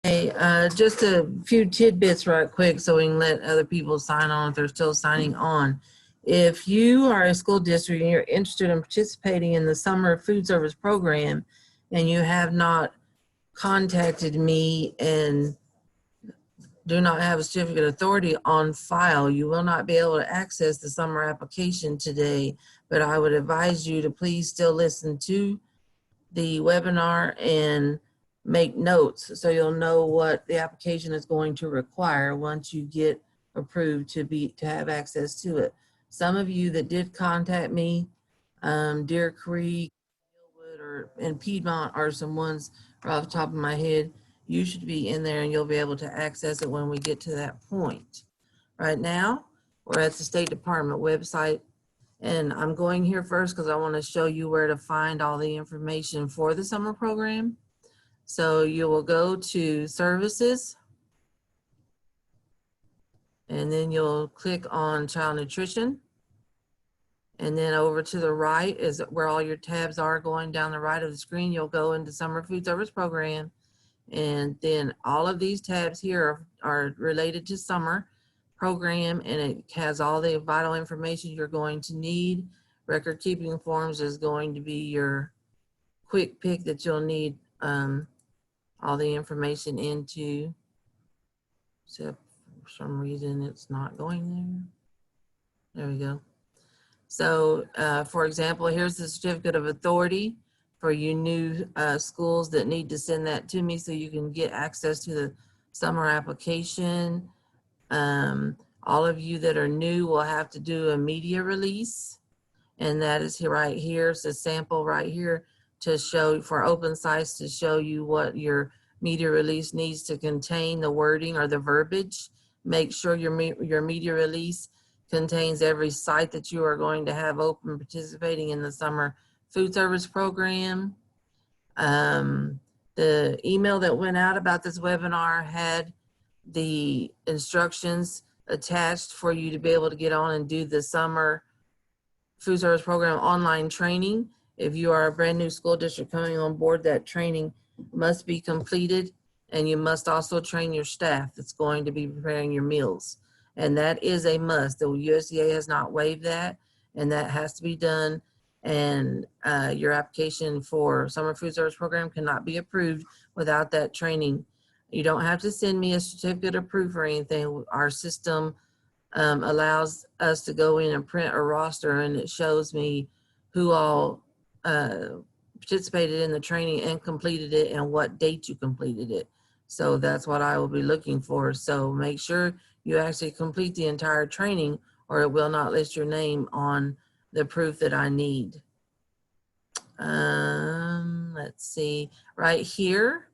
Hey, just a few tidbits right quick so we can let other people sign on if they're still signing on. If you are a school district and you're interested in participating in the summer food service program and you have not contacted me and do not have a certificate of authority on file, you will not be able to access the summer application today. But I would advise you to please still listen to the webinar and make notes so you'll know what the application is going to require once you get approved to have access to it. Some of you that did contact me, Deer Creek, Gilwood, and Piedmont are some ones right off the top of my head. You should be in there and you'll be able to access it when we get to that point. Right now, we're at the State Department website. And I'm going here first because I want to show you where to find all the information for the summer program. So you will go to services, and then you'll click on child nutrition. And then over to the right is where all your tabs are. Going down the right of the screen, you'll go into summer food service program. And then all of these tabs here are related to summer program, and it has all the vital information you're going to need. Record keeping forms is going to be your quick pick that you'll need all the information into, except for some reason it's not going there. There we go. So for example, here's the certificate of authority for you new schools that need to send that to me so you can get access to the summer application. All of you that are new will have to do a media release, and that is here, right here. It's a sample right here to show for open sites to show you what your media release needs to contain, the wording or the verbiage. Make sure your media release contains every site that you are going to have open participating in the summer food service program. The email that went out about this webinar had the instructions attached for you to be able to get on and do the summer food service program online training. If you are a brand new school district coming on board, that training must be completed, and you must also train your staff that's going to be preparing your meals. And that is a must. The USDA has not waived that, and that has to be done. And your application for summer food service program cannot be approved without that training. You don't have to send me a certificate of proof or anything. Our system allows us to go in and print a roster, and it shows me who all participated in the training and completed it and what date you completed it. So that's what I will be looking for. So make sure you actually complete the entire training, or it will not list your name on the proof that I need. Let's see, right here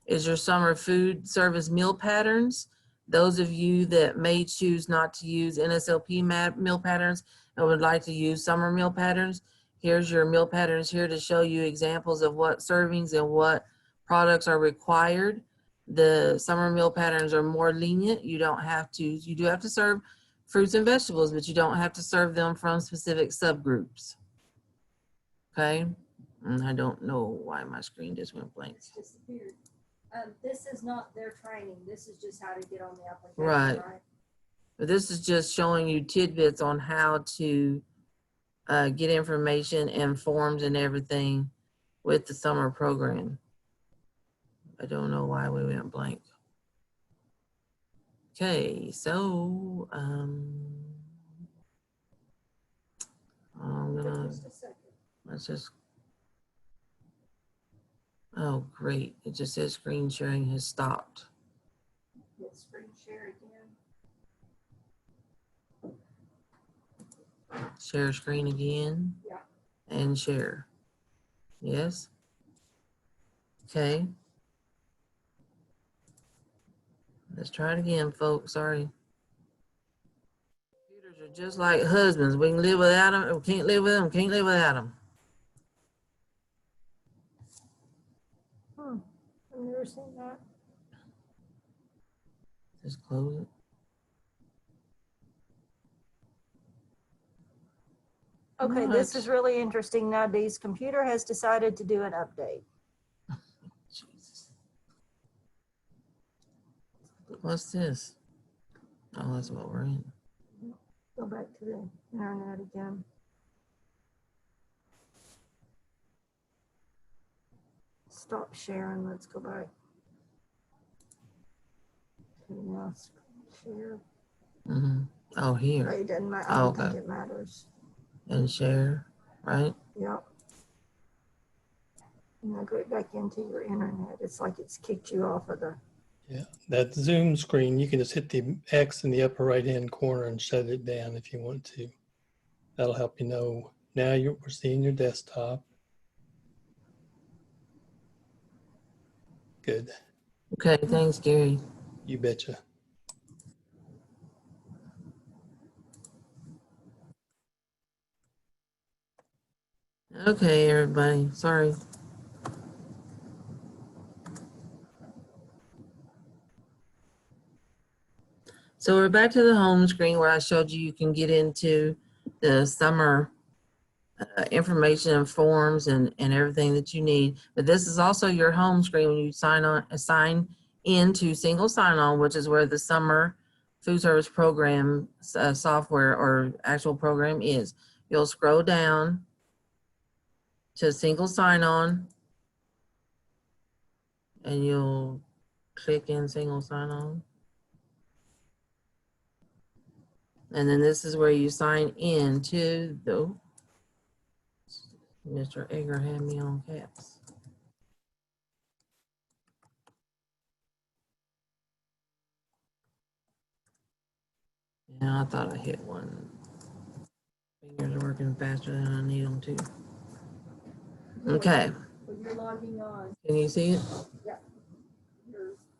is your summer food service meal patterns. Those of you that may choose not to use NSLP meal patterns and would like to use summer meal patterns, here's your meal patterns here to show you examples of what servings and what products are required. The summer meal patterns are more lenient. You don't have to, you do have to serve fruits and vegetables, but you don't have to serve them from specific subgroups. Okay, and I don't know why my screen just went blank. It's disappeared. This is not their training. This is just how to get on the application, Right. But this is just showing you tidbits on how to get information and forms and everything with the summer program. I don't know why we went blank. Okay, so I'm gonna, let's just, oh great, it just says screen sharing has stopped. Hit screen share again. Share screen again. Yeah. And share. Yes. Okay. Let's try it again, folks. Sorry. Computers are just like husbands. We can live without them. We can't live with them. Can't live without them. I've never seen that. Just close it. Okay, this is really interesting. Now, Dee's computer has decided to do an update. Jesus. What's this? Oh, that's what we're in. Go back to the internet again. Stop sharing, let's go back. Okay, now share. Mm-hmm. Oh, here. It doesn't matter, I Oh, don't think okay. it matters. And share, right? Yep. Now go back into your internet. It's like it's kicked you off of the, Yeah, that Zoom screen, you can just hit the X in the upper right-hand corner and shut it down if you want to. That'll help you know. Now we're seeing your desktop. Good. Okay, thanks, Gary. You betcha. Okay, everybody, sorry. So we're back to the home screen where I showed you can get into the summer information and forms and everything that you need. But this is also your home screen when you sign into single sign-on, which is where the summer food service program software or actual program is. You'll scroll down to single sign-on and you'll click in single sign-on. And then this is where you sign in to the, Mr. Egger had me on caps. Yeah, I thought I hit one. Fingers are working faster than I need them to. Okay, when you're logging on, can you see it?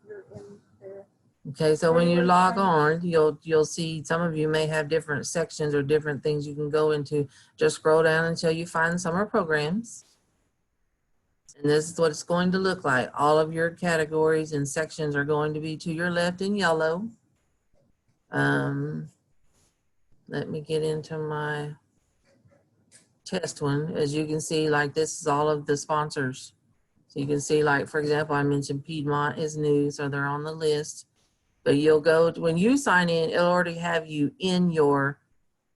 you're in there. Okay, so when you log on, you'll see some of you may have different sections or different things you can go into. Just scroll down until you find summer programs. And this is what it's going to look like. All of your categories and sections are going to be to your left in yellow. Let me get into my test one. As you can see, like this is all of the sponsors. So you can see, like, for example, I mentioned Piedmont is new, so they're on the list. But you'll go, when you sign in, it'll already have you in your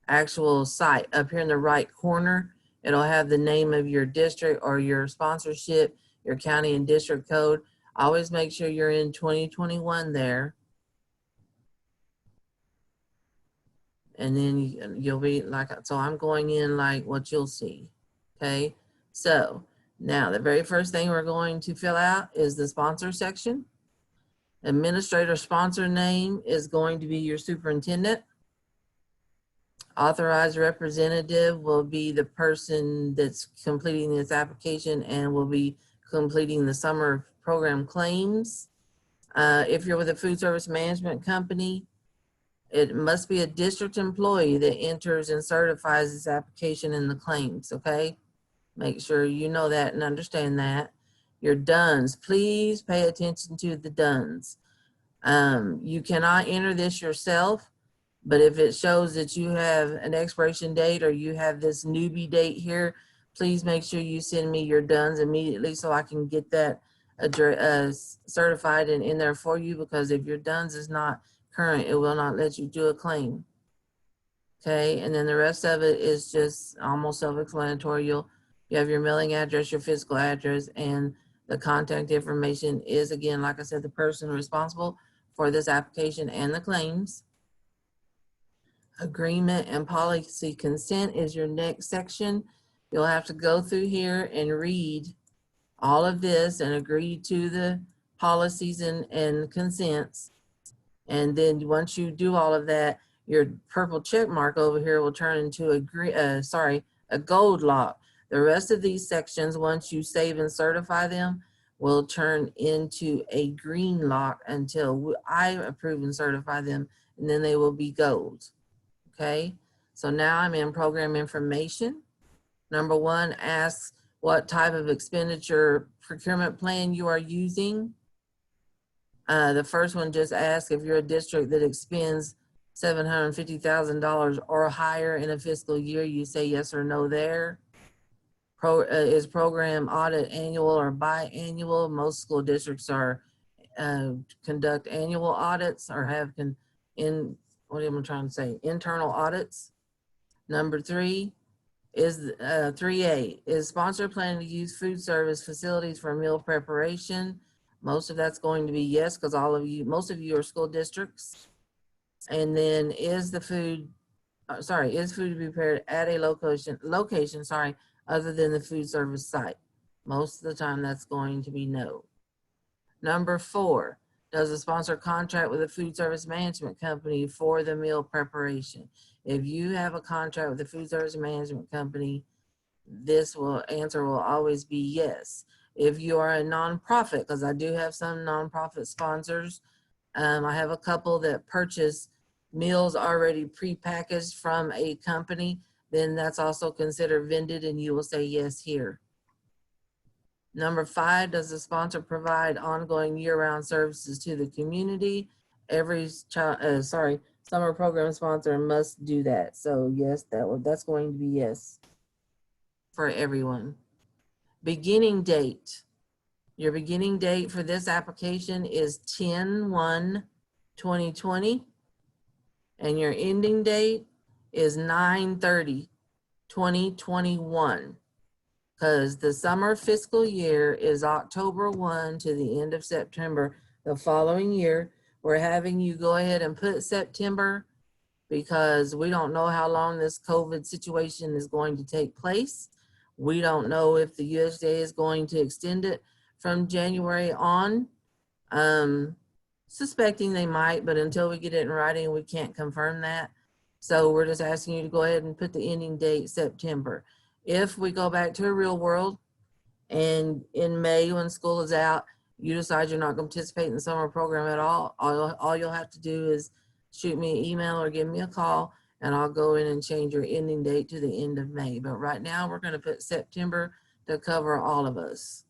actual site. Up here in the right corner, it'll have the name of your district or your sponsorship, your county and district code. Always make sure you're in 2021 there. And then you'll be like, so I'm going in like what you'll see. Okay, so now the very first thing we're going to fill out is the sponsor section. Administrator sponsor name is going to be your superintendent. Authorized representative will be the person that's completing this application and will be completing the summer program claims. If you're with a food service management company, it must be a district employee that enters and certifies this application in the claims, okay? Make sure you know that and understand that. Your DUNS, please pay attention to the DUNS. You cannot enter this yourself, but if it shows that you have an expiration date or you have this newbie date here, please make sure you send me your DUNS immediately so I can get that certified and in there for you, because if your DUNS is not current, it will not let you do a claim. Okay, and then the rest of it is just almost self-explanatory. You have your mailing address, your physical address, and the contact information is, again, like I said, the person responsible for this application and the claims. Agreement and policy consent is your next section. You'll have to go through here and read all of this and agree to the policies and consents. And then once you do all of that, your purple check mark over here will turn into a gold lock. The rest of these sections, once you save and certify them, will turn into a green lock until I approve and certify them, and then they will be gold. Okay, so now I'm in program information. Number one asks what type of expenditure procurement plan you are using. The first one just asks if you're a district that expends $750,000 or higher in a fiscal year, you say yes or no there. Is program audit annual or biannual? Most school districts are conduct annual audits or have what am I trying to say? Internal audits. Number 3 is 3A is sponsor planning to use food service facilities for meal preparation. Most of that's going to be yes, because most of you are school districts. And then is food to be prepared at a location, other than the food service site? Most of the time that's going to be no. Number 4, does the sponsor contract with a food service management company for the meal preparation? If you have a contract with a food service management company, answer will always be yes. If you are a nonprofit, because I do have some nonprofit sponsors, I have a couple that purchase meals already prepackaged from a company, then that's also considered vended and you will say yes here. Number 5, does the sponsor provide ongoing year-round services to the community? Every summer program sponsor must do that. So yes, that's going to be yes for everyone. Beginning date. Your beginning date for this application is 10/1/2020, and your ending date is 9/30/2021. Because the summer fiscal year is October 1 to the end of September the following year. We're having you go ahead and put September because we don't know how long this COVID situation is going to take place. We don't know if the USDA is going to extend it from January on. Suspecting they might, but until we get it in writing, we can't confirm that. So we're just asking you to go ahead and put the ending date September. If we go back to a real world and in May when school is out, you decide you're not going to participate in the summer program at all you'll have to do is shoot me an email or give me a call and I'll go in and change your ending date to the end of May. But right now we're going to put September to cover all of us.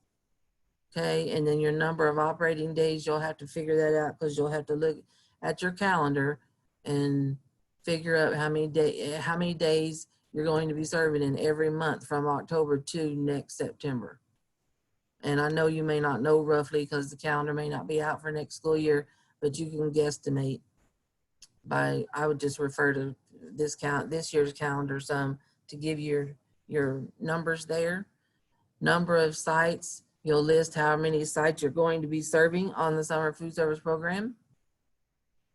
Okay, and then your number of operating days, you'll have to figure that out because you'll have to look at your calendar and figure out how many days you're going to be serving in every month from October to next September. And I know you may not know roughly because the calendar may not be out for next school year, but you can guesstimate I would just refer to this year's calendar some to give you your numbers there. Number of sites, you'll list how many sites you're going to be serving on the summer food service program.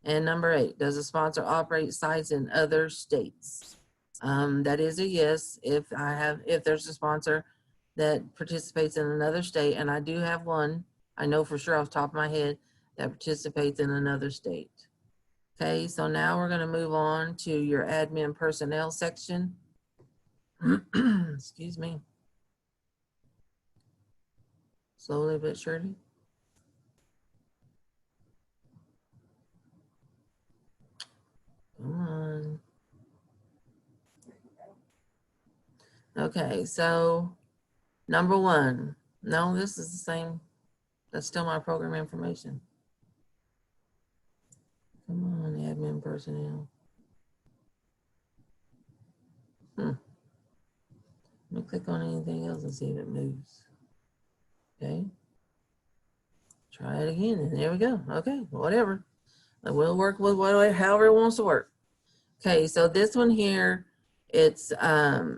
And number 8, does the sponsor operate sites in other states? That is a yes if there's a sponsor that participates in another state, and I do have one, I know for sure off the top of my head, that participates in another state. Okay, so now we're gonna move on to your admin personnel section. Excuse me. Slowly but surely. Come on. Okay, so number 1. No, this is the same. That's still my program information. Come on, admin personnel. Let me click on anything else and see if it moves. Okay. Try it again, and there we go. Okay, whatever. We'll work with however it wants to work. Okay, so this one here, it's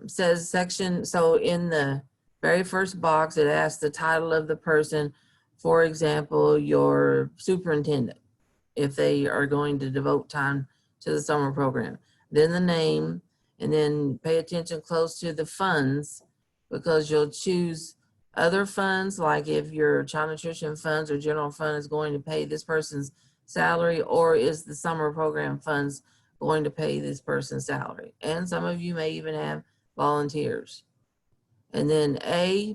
says section, so in the very first box, it asks the title of the person, for example, your superintendent, if they are going to devote time to the summer program. Then the name, and then pay attention close to the funds, because you'll choose other funds, like if your child nutrition funds or general fund is going to pay this person's salary, or is the summer program funds going to pay this person's salary. And some of you may even have volunteers. And then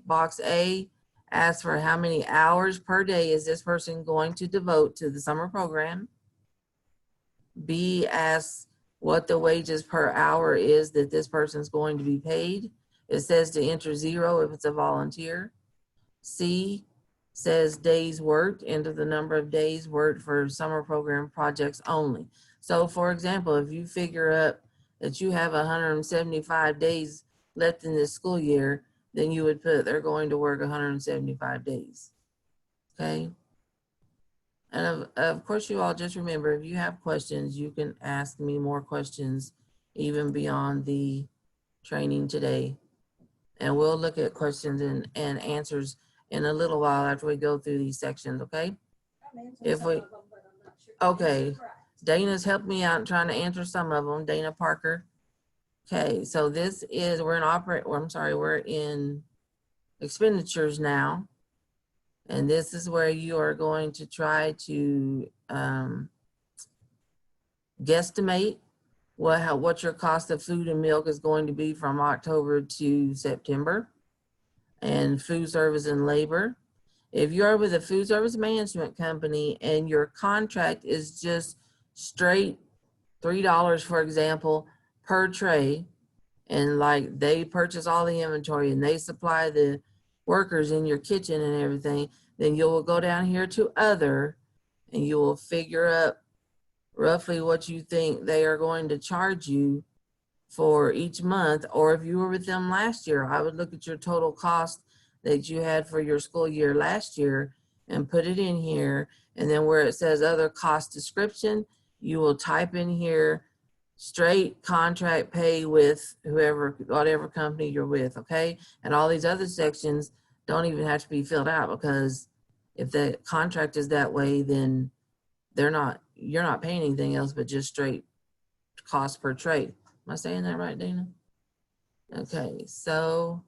box A asks for how many hours per day is this person going to devote to the summer program. B asks what the wages per hour is that this person's going to be paid. It says to enter 0 if it's a volunteer. C says days worked, enter the number of days worked for summer program projects only. So for example, if you figure up that you have 175 days left in this school year, then you would put they're going to work 175 days. Okay. And of course, you all just remember, if you have questions, you can ask me more questions even beyond the training today. And we'll look at questions and answers in a little while after we go through these sections, okay? I'm answering If some we- of them, but I'm not sure. Okay. Correct. Dana's helped me out in trying to answer some of them, Dana Parker. Okay, so this is, we're in expenditures now. And this is where you are going to try to guesstimate what your cost of food and milk is going to be from October to September, and food service and labor. If you're with a food service management company and your contract is just straight $3, for example, per tray, and like they purchase all the inventory and they supply the workers in your kitchen and everything, then you will go down here to other and you will figure up roughly what you think they are going to charge you for each month. Or if you were with them last year, I would look at your total cost that you had for your school year last year and put it in here. And then where it says other cost description, you will type in here straight contract pay with whatever company you're with, okay? And all these other sections don't even have to be filled out, because if the contract is that way, then you're not paying anything else but just straight cost per trade. Am I saying that right, Dana? Okay, so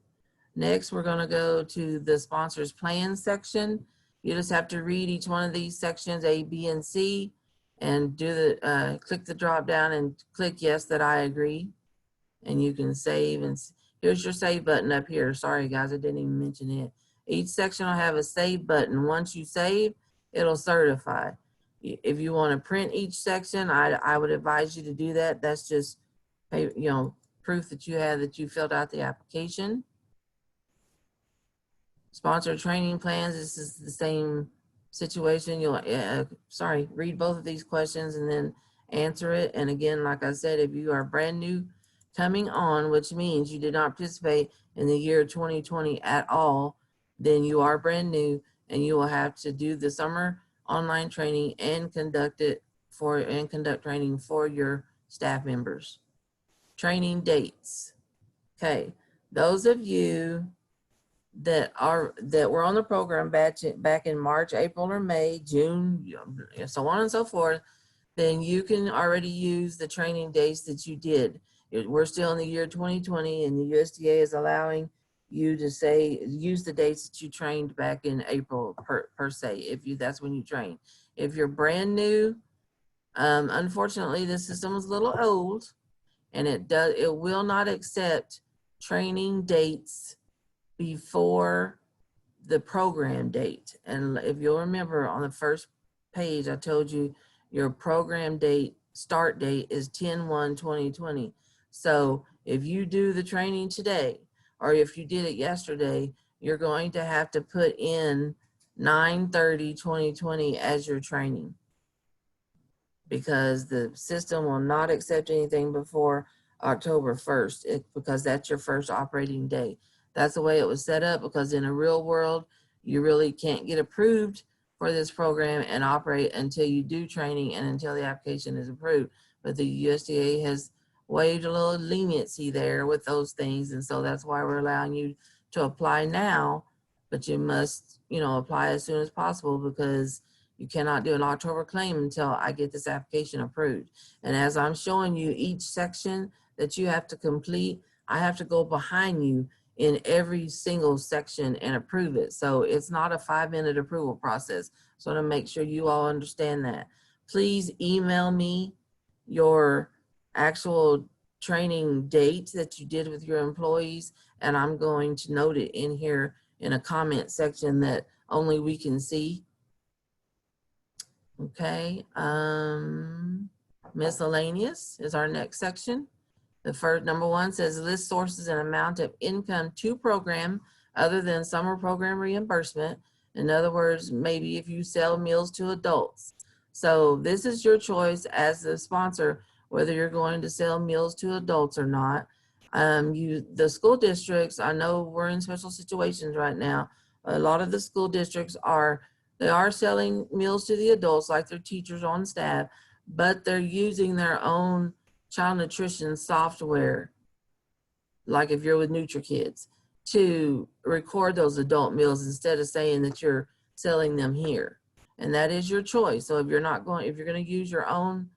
next we're gonna go to the sponsors plan section. You just have to read each one of these sections, A, B, and C, and do the click the drop down and click yes that I agree, and you can save. And here's your save button up here. Sorry guys, I didn't even mention it. Each section will have a save button. Once you save, it'll certify. If you want to print each section, I would advise you to do that. That's just proof that you filled out the application. Sponsor training plans, this is the same situation. You'll read both of these questions and then answer it. And again, like I said, if you are brand new coming on, which means you did not participate in the year 2020 at all, then you are brand new and you will have to do the summer online training and conduct training for your staff members. Training dates. Okay, those of you that were on the program back in March, April, or May, June, so on and so forth, then you can already use the training dates that you did. We're still in the year 2020, and the USDA is allowing you to use the dates that you trained back in April per se, that's when you train. If you're brand new, unfortunately, the system is a little old, and it will not accept training dates before the program date. And if you'll remember on the first page, I told you your program date, start date is 10/1/2020. So if you do the training today, or if you did it yesterday, you're going to have to put in 9/30/2020 as your training, because the system will not accept anything before October 1st, because that's your first operating day. That's the way it was set up, because in a real world, you really can't get approved for this program and operate until you do training and until the application is approved. But the USDA has waived a little leniency there with those things. And so that's why we're allowing you to apply now, but you must, apply as soon as possible, because you cannot do an October claim until I get this application approved. And as I'm showing you each section that you have to complete, I have to go behind you in every single section and approve it. So it's not a 5-minute approval process. So to make sure you all understand that, please email me your actual training dates that you did with your employees, and I'm going to note it in here in a comment section that only we can see. Okay, miscellaneous is our next section. The first, number 1 says list sources and amount of income to program other than summer program reimbursement. In other words, maybe if you sell meals to adults. So this is your choice as the sponsor, whether you're going to sell meals to adults or not. The school districts, I know we're in special situations right now. A lot of the school districts are They are selling meals to the adults like their teachers on staff, but they're using their own child nutrition software, like if you're with NutriKids, to record those adult meals instead of saying that you're selling them here. And that is your choice. So if you're going to use your own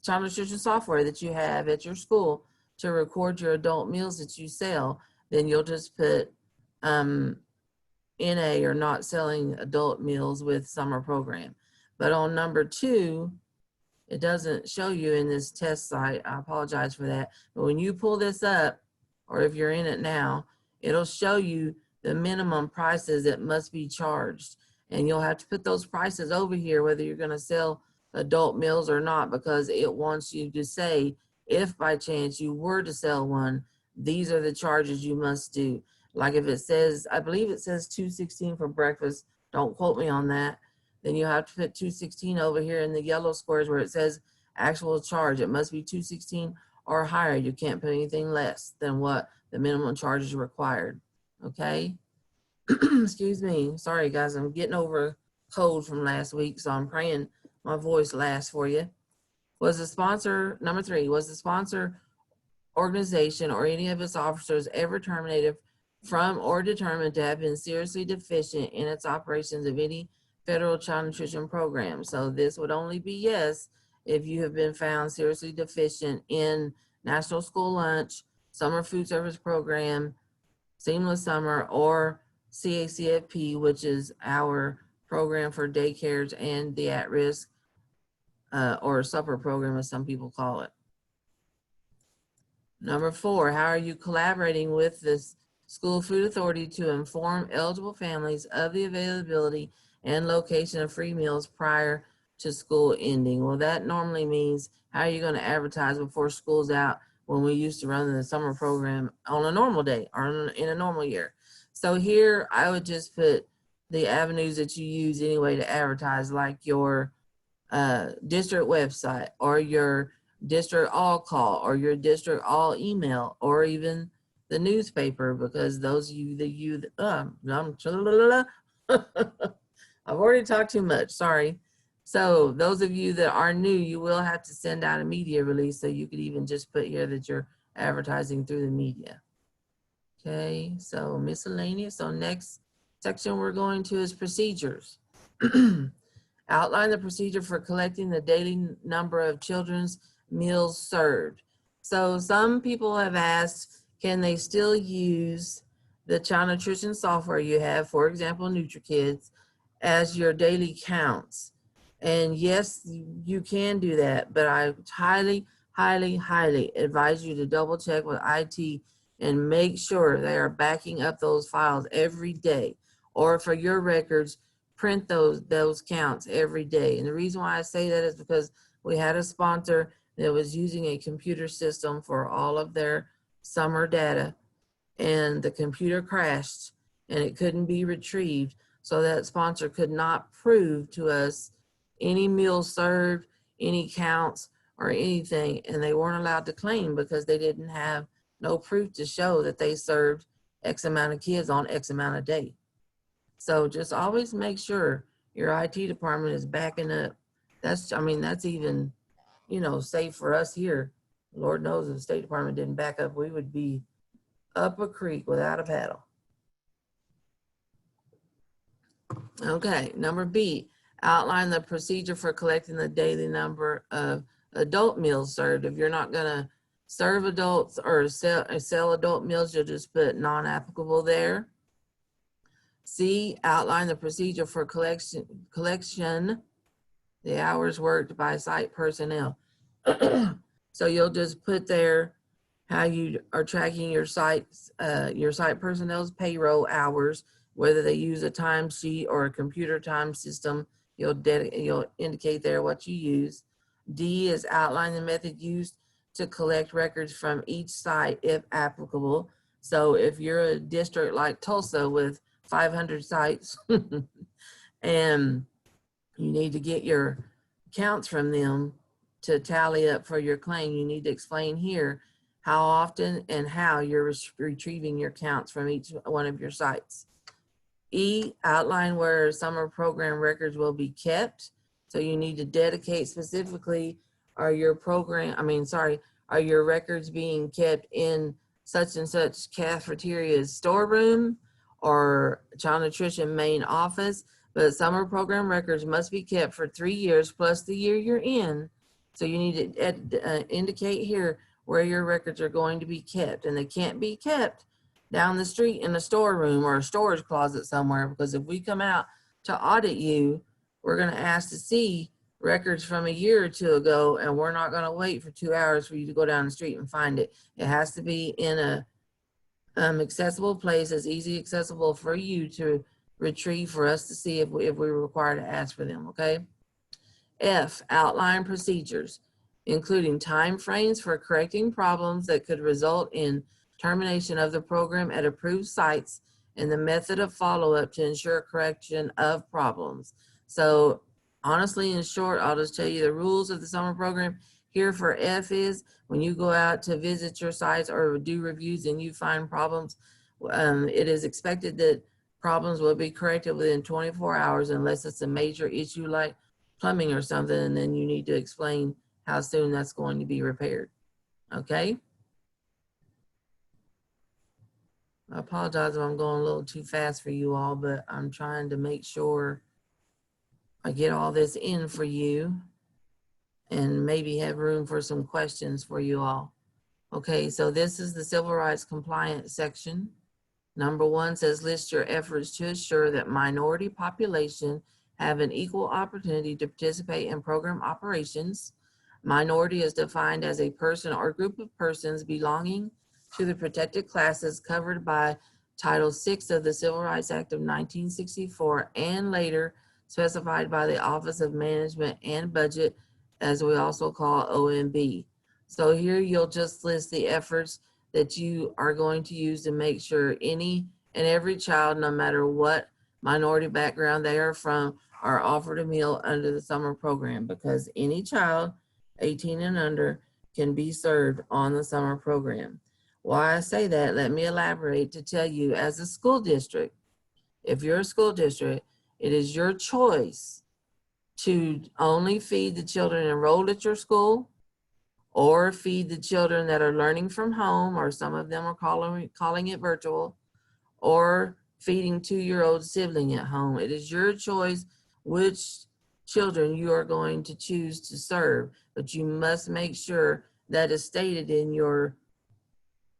child nutrition software that you have at your school to record your adult meals that you sell, then you'll just put NA or not selling adult meals with summer program. But on number 2, it doesn't show you in this test site. I apologize for that. But when you pull this up, or if you're in it now, it'll show you the minimum prices that must be charged. And you'll have to put those prices over here, whether you're going to sell adult meals or not, because it wants you to say, if by chance you were to sell one, these are the charges you must do. Like if it says, I believe it says $2.16 for breakfast, don't quote me on that, then you have to put $2.16 over here in the yellow squares where it says actual charge. It must be $2.16 or higher. You can't put anything less than what the minimum charge is required. Okay? Excuse me. Sorry, guys. I'm getting over a cold from last week, so I'm praying my voice lasts for you. Was the sponsor, number 3, was the sponsor organization or any of its officers ever terminated from or determined to have been seriously deficient in its operations of any federal child nutrition program? So this would only be yes if you have been found seriously deficient in National School Lunch, Summer Food Service Program, Seamless Summer, or CACFP, which is our program for daycares and the at-risk or supper program, as some people call it. Number 4, how are you collaborating with the school food authority to inform eligible families of the availability and location of free meals prior to school ending? Well, that normally means how are you going to advertise before school's out when we used to run the summer program on a normal day or in a normal year. So here I would just put the avenues that you use anyway to advertise, like your district website or your district all call or your district all email or even the newspaper, because those of you that I've already talked too much, sorry. So those of you that are new, you will have to send out a media release, so you could even just put here that you're advertising through the media. Okay, so miscellaneous. So next section we're going to is procedures. Outline the procedure for collecting the daily number of children's meals served. So some people have asked, can they still use the child nutrition software you have, for example, NutriKids, as your daily counts? And yes, you can do that, but I highly, highly, highly advise you to double check with IT and make sure they are backing up those files every day. Or for your records, print those counts every day. And the reason why I say that is because we had a sponsor that was using a computer system for all of their summer data, and the computer crashed and it couldn't be retrieved. So that sponsor could not prove to us any meals served, any counts, or anything. And they weren't allowed to claim because they didn't have no proof to show that they served X amount of kids on X amount of day. So just always make sure your IT department is backing up. That's even, safe for us here. Lord knows if the State Department didn't back up, we would be up a creek without a paddle. Okay, number B, outline the procedure for collecting the daily number of adult meals served. If you're not gonna serve adults or sell adult meals, you'll just put non-applicable there. C, outline the procedure for collection, the hours worked by site personnel. So you'll just put there how you are tracking your site personnel's payroll hours, whether they use a timesheet or a computer time system. You'll indicate there what you use. D is outline the method used to collect records from each site if applicable. So if you're a district like Tulsa with 500 sites and you need to get your counts from them to tally up for your claim, you need to explain here how often and how you're retrieving your counts from each one of your sites. E, outline where summer program records will be kept. So you need to dedicate specifically, are your records being kept in such and such cafeteria's storeroom or child nutrition main office? But summer program records must be kept for 3 years plus the year you're in. So you need to indicate here where your records are going to be kept, and they can't be kept down the street in a storeroom or a storage closet somewhere, because if we come out to audit you, we're going to ask to see records from a year or two ago, and we're not going to wait for 2 hours for you to go down the street and find it. It has to be in a accessible place, as easy accessible for you to retrieve for us to see if we're required to ask for them, okay? F, outline procedures, including timeframes for correcting problems that could result in termination of the program at approved sites and the method of follow-up to ensure correction of problems. So honestly, in short, I'll just tell you the rules of the summer program here for F is when you go out to visit your sites or do reviews and you find problems, it is expected that problems will be corrected within 24 hours unless it's a major issue like plumbing or something, and then you need to explain how soon that's going to be repaired. Okay? I apologize if I'm going a little too fast for you all, but I'm trying to make sure I get all this in for you and maybe have room for some questions for you all. Okay, so this is the civil rights compliance section. Number 1 says list your efforts to ensure that minority population have an equal opportunity to participate in program operations. Minority is defined as a person or group of persons belonging to the protected classes covered by Title VI of the Civil Rights Act of 1964 and later specified by the Office of Management and Budget, as we also call OMB. So here you'll just list the efforts that you are going to use to make sure any and every child, no matter what minority background they are from, are offered a meal under the summer program, because any child 18 and under can be served on the summer program. Why I say that, let me elaborate to tell you, as a school district, if you're a school district, it is your choice to only feed the children enrolled at your school or feed the children that are learning from home, or some of them are calling it virtual, or feeding 2-year-old sibling at home. It is your choice which children you are going to choose to serve, but you must make sure that is stated in your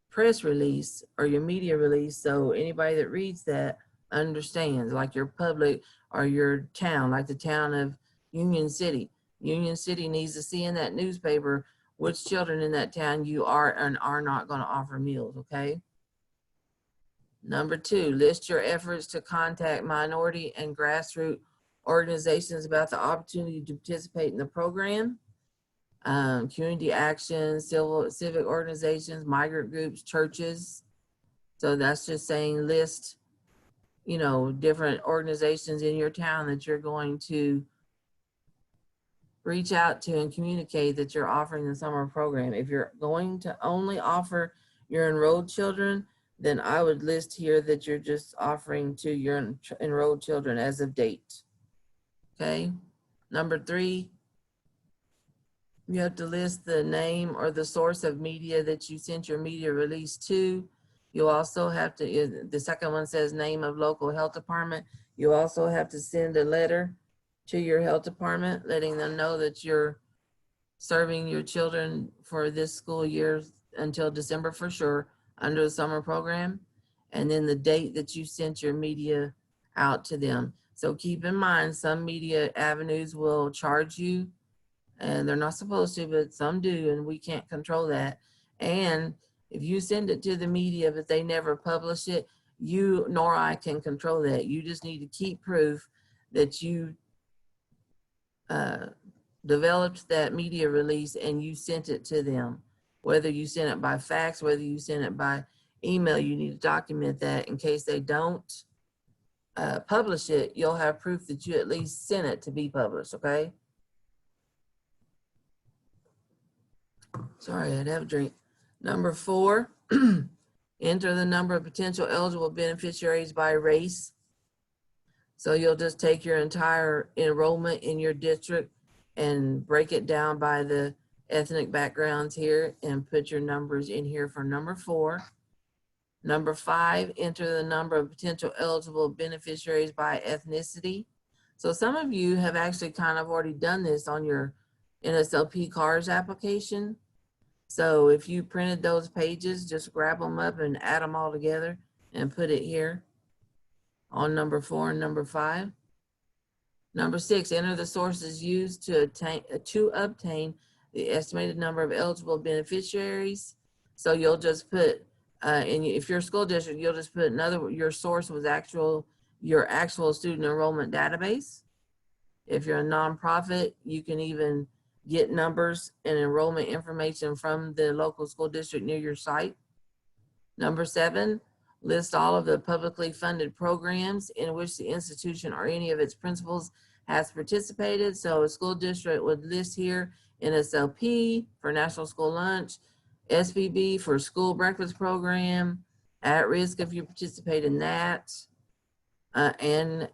press release or your media release, so anybody that reads that understands, like your public or your town, like the town of Union City. Union City needs to see in that newspaper which children in that town you are and are not going to offer meals, okay? Number 2, list your efforts to contact minority and grassroots organizations about the opportunity to participate in the program. Community action, civic organizations, migrant groups, churches. So that's just saying list, different organizations in your town that you're going to reach out to and communicate that you're offering the summer program. If you're going to only offer your enrolled children, then I would list here that you're just offering to your enrolled children as of date. Okay. Number 3, you have to list the name or the source of media that you sent your media release to. You also have to, the second one says name of local health department. You also have to send a letter to your health department letting them know that you're serving your children for this school year until December for sure under the summer program, and then the date that you sent your media out to them. So keep in mind, some media avenues will charge you, and they're not supposed to, but some do, and we can't control that. And if you send it to the media but they never publish it, you nor I can control that. You just need to keep proof that you developed that media release and you sent it to them. Whether you sent it by fax, whether you sent it by email, you need to document that in case they don't publish it. You'll have proof that you at least sent it to be published, okay? Sorry, I'd have a drink. Number 4, enter the number of potential eligible beneficiaries by race. So you'll just take your entire enrollment in your district and break it down by the ethnic backgrounds here and put your numbers in here for number 4. Number 5, enter the number of potential eligible beneficiaries by ethnicity. So some of you have actually kind of already done this on your NSLP CARS application. So if you printed those pages, just grab them up and add them all together and put it here on number 4 and number 5. Number 6, enter the sources used to obtain the estimated number of eligible beneficiaries. So you'll just put, if you're a school district, you'll just put your source was your actual student enrollment database. If you're a nonprofit, you can even get numbers and enrollment information from the local school district near your site. Number 7, list all of the publicly funded programs in which the institution or any of its principals has participated. So a school district would list here NSLP for National School Lunch, SBB for School Breakfast Program, At Risk if you participate in that, and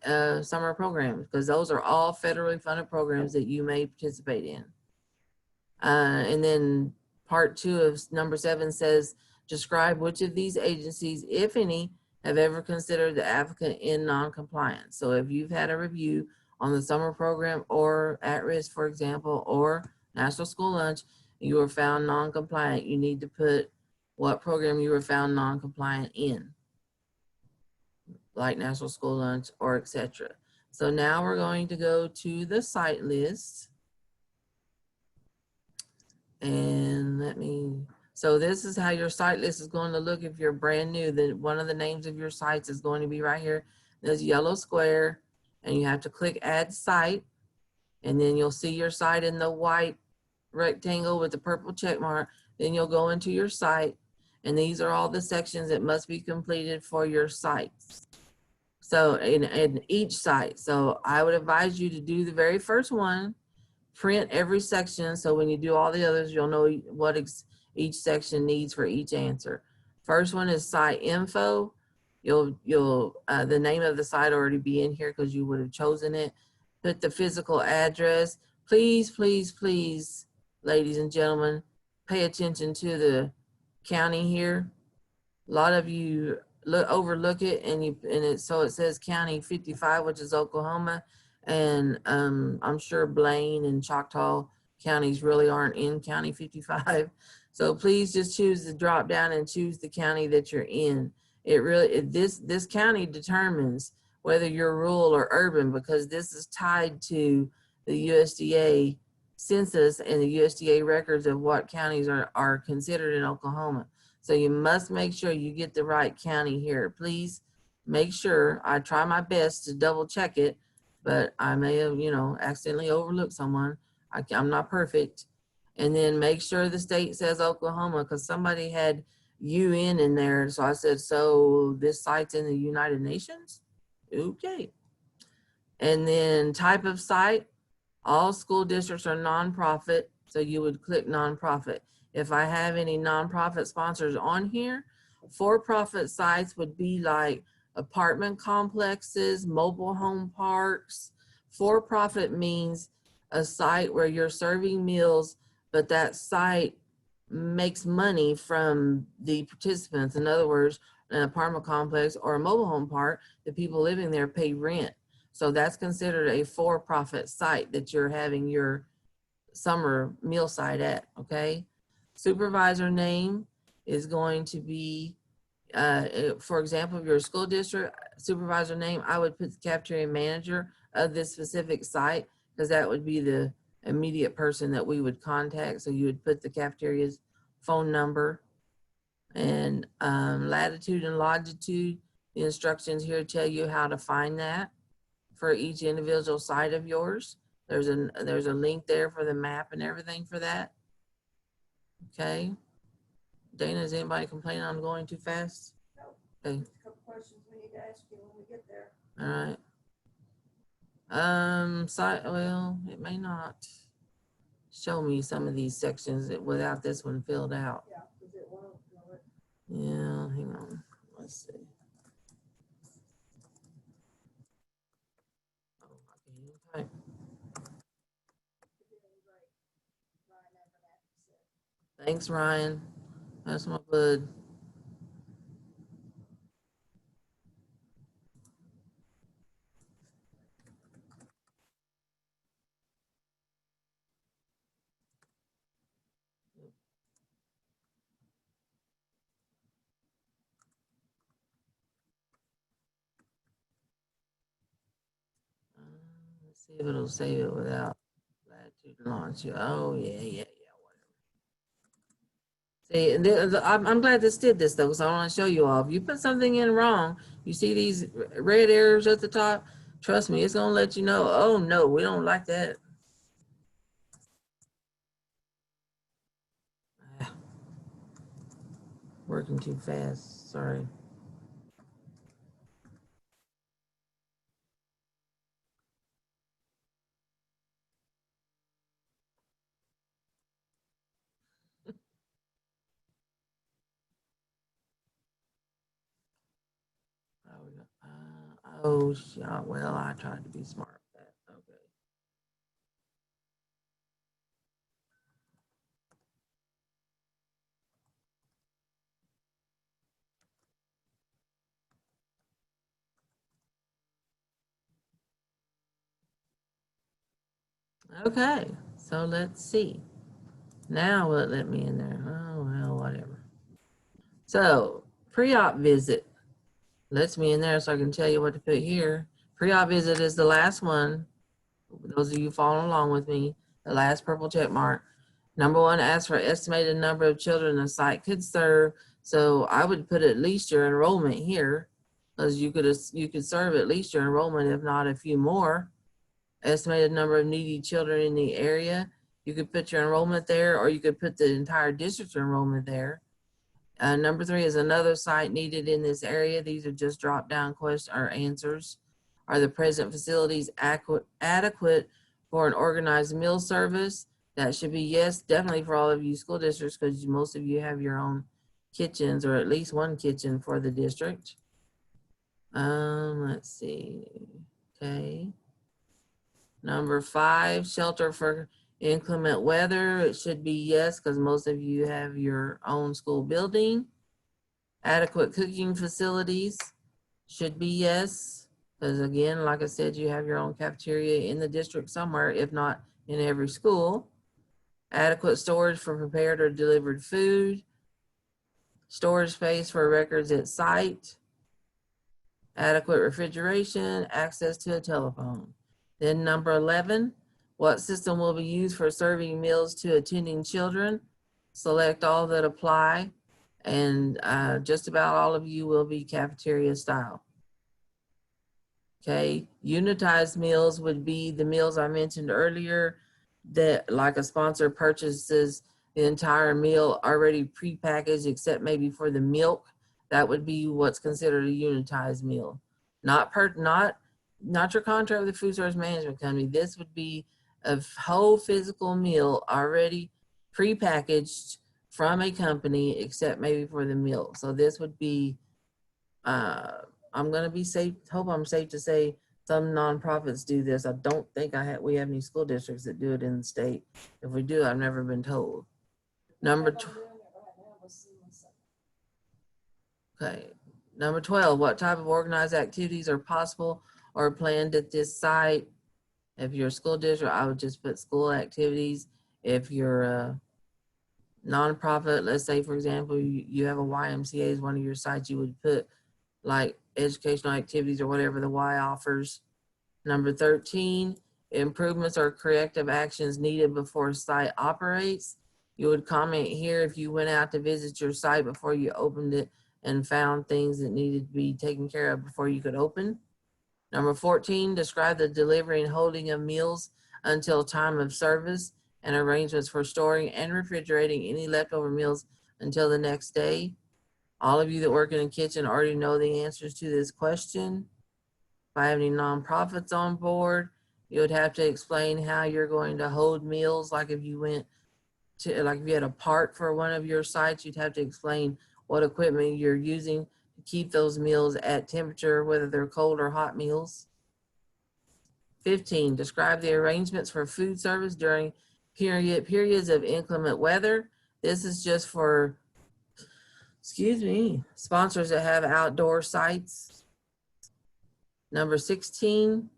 summer programs, because those are all federally funded programs that you may participate in. And then part 2 of number 7 says, describe which of these agencies, if any, have ever considered the applicant in non-compliance. So if you've had a review on the summer program or at risk, for example, or National School Lunch, you were found non-compliant, you need to put what program you were found non-compliant in, like National School Lunch or etc. So now we're going to go to the site list. And so this is how your site list is going to look if you're brand new. Then one of the names of your sites is going to be right here. There's a yellow square and you have to click add site. And then you'll see your site in the white rectangle with the purple check mark. Then you'll go into your site. And these are all the sections that must be completed for your sites. So in each site. So I would advise you to do the very first one, print every section. So when you do all the others, you'll know what each section needs for each answer. First one is site info. The name of the site already be in here because you would have chosen it. Put the physical address. Please, please, please, ladies and gentlemen, pay attention to the county here. A lot of you overlook it so it says county 55, which is Oklahoma. And I'm sure Blaine and Choctaw counties really aren't in county 55. So please just choose the drop down and choose the county that you're in. This county determines whether you're rural or urban, because this is tied to the USDA census and the USDA records of what counties are considered in Oklahoma. So you must make sure you get the right county here. Please make sure. I try my best to double check it, but I may have, accidentally overlooked someone. I'm not perfect. And then make sure the state says Oklahoma, because somebody had UN in there. So I said, so this site's in the United Nations? Okay. And then type of site, all school districts are nonprofit. So you would click nonprofit. If I have any nonprofit sponsors on here, for-profit sites would be like apartment complexes, mobile home parks. For-profit means a site where you're serving meals, but that site makes money from the participants. In other words, an apartment complex or a mobile home park, the people living there pay rent. So that's considered a for-profit site that you're having your summer meal site at, okay? Supervisor name is going to be, for example, if you're a school district, supervisor name, I would put the cafeteria manager of this specific site, because that would be the immediate person that we would contact. So you would put the cafeteria's phone number and latitude and longitude. The instructions here tell you how to find that for each individual site of yours. There's a link there for the map and everything for that. Okay. Dana, is anybody complaining I'm going too fast? No. Okay. A couple questions we need to ask you when we get there. All right. Well, it may not show me some of these sections without this one filled out. Yeah, because it won't know it. Yeah, hang on. Let's see. Thanks, Ryan. That's my bud. Let's see if it'll save it without latitude launch. Oh, yeah, yeah, yeah. See, and I'm glad this did this though, because I want to show you all. If you put something in wrong, you see these red arrows at the top. Trust me, it's gonna let you know. Oh no, we don't like that. Ah, working too fast. Sorry. Oh, shit. Well, I tried to be smart with that. Okay. Okay. So let's see. Now will it let me in there? Oh well, whatever. So pre-op visit lets me in there, so I can tell you what to put here. Pre-op visit is the last one. Those of you following along with me, the last purple check mark. Number one, ask for estimated number of children the site could serve. So I would put at least your enrollment here, because you could serve at least your enrollment, if not a few more. Estimated number of needy children in the area. You could put your enrollment there, or you could put the entire district enrollment there. Number three is another site needed in this area. These are just drop down question or answers. Are the present facilities adequate for an organized meal service? That should be yes, definitely for all of you school districts, because most of you have your own kitchens, or at least one kitchen for the district. Let's see. Okay. Number five, shelter for inclement weather. It should be yes, because most of you have your own school building. Adequate cooking facilities should be yes, because again, like I said, you have your own cafeteria in the district somewhere, if not in every school. Adequate storage for prepared or delivered food. Storage space for records at site. Adequate refrigeration, access to a telephone. Then number 11, what system will be used for serving meals to attending children? Select all that apply, and just about all of you will be cafeteria style. Okay, unitized meals would be the meals I mentioned earlier, that like a sponsor purchases the entire meal already prepackaged, except maybe for the milk. That would be what's considered a unitized meal. Not your contract with the food service management company. This would be a whole physical meal already prepackaged from a company, except maybe for the milk. So this would be I'm gonna be safe. Hope I'm safe to say some nonprofits do this. I don't think we have any school districts that do it in the state. If we do, I've never been told. Number okay. Number 12, what type of organized activities are possible or planned at this site? If you're a school district, I would just put school activities. If you're a nonprofit, let's say for example, you have a YMCA as one of your sites, you would put like educational activities or whatever the Y offers. Number 13, improvements or corrective actions needed before site operates. You would comment here if you went out to visit your site before you opened it and found things that needed to be taken care of before you could open. Number 14, describe the delivery and holding of meals until time of service and arrangements for storing and refrigerating any leftover meals until the next day. All of you that work in a kitchen already know the answers to this question. If I have any nonprofits on board, you would have to explain how you're going to hold meals. Like if you went to, like if you had a park for one of your sites, you'd have to explain what equipment you're using to keep those meals at temperature, whether they're cold or hot meals. 15, describe the arrangements for food service during periods of inclement weather. This is just for, excuse me, sponsors that have outdoor sites. Number 16,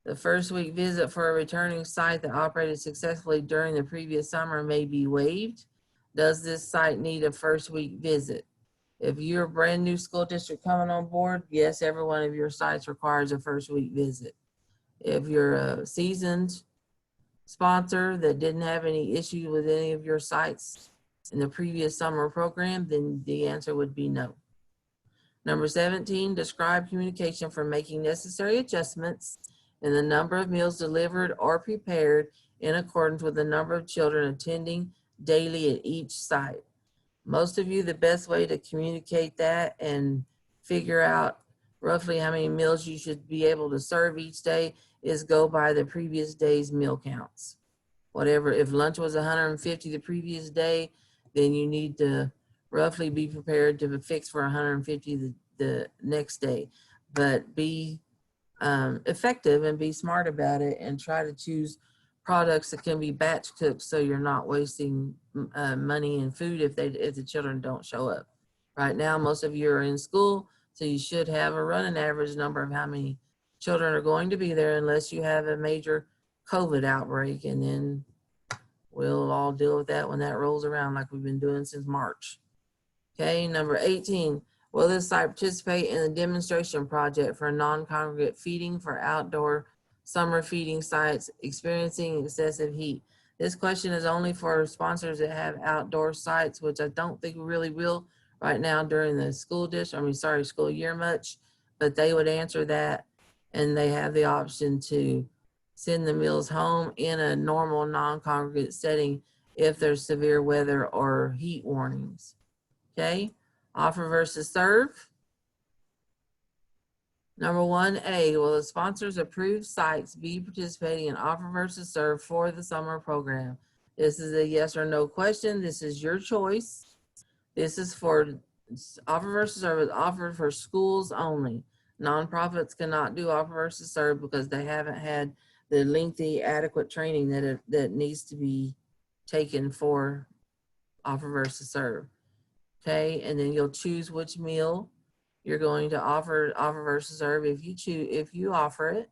the first week visit for a returning site that operated successfully during the previous summer may be waived. Does this site need a first week visit? If you're a brand new school district coming on board, yes, every one of your sites requires a first week visit. If you're a seasoned sponsor that didn't have any issue with any of your sites in the previous summer program, then the answer would be no. Number 17, describe communication for making necessary adjustments in the number of meals delivered or prepared in accordance with the number of children attending daily at each site. Most of you, the best way to communicate that and figure out roughly how many meals you should be able to serve each day is go by the previous day's meal counts. Whatever, if lunch was 150 the previous day, then you need to roughly be prepared to fix for 150 the next day. But be effective and be smart about it, and try to choose products that can be batch cooked so you're not wasting money and food if the children don't show up. Right now, most of you are in school, so you should have a running average number of how many children are going to be there, unless you have a major COVID outbreak, and then we'll all deal with that when that rolls around, like we've been doing since March. Okay, number 18, will this site participate in the demonstration project for non-congregate feeding for outdoor summer feeding sites experiencing excessive heat? This question is only for sponsors that have outdoor sites, which I don't think we really will right now during the school year much, but they would answer that, and they have the option to send the meals home in a normal non-congregate setting if there's severe weather or heat warnings. Okay, offer versus serve. Number 1A, will the sponsors approved sites be participating in offer versus serve for the summer program? This is a yes or no question. This is your choice. This is for offer versus serve is offered for schools only. Nonprofits cannot do offer versus serve because they haven't had the lengthy, adequate training that needs to be taken for offer versus serve. Okay, and then you'll choose which meal you're going to offer versus serve if you offer it.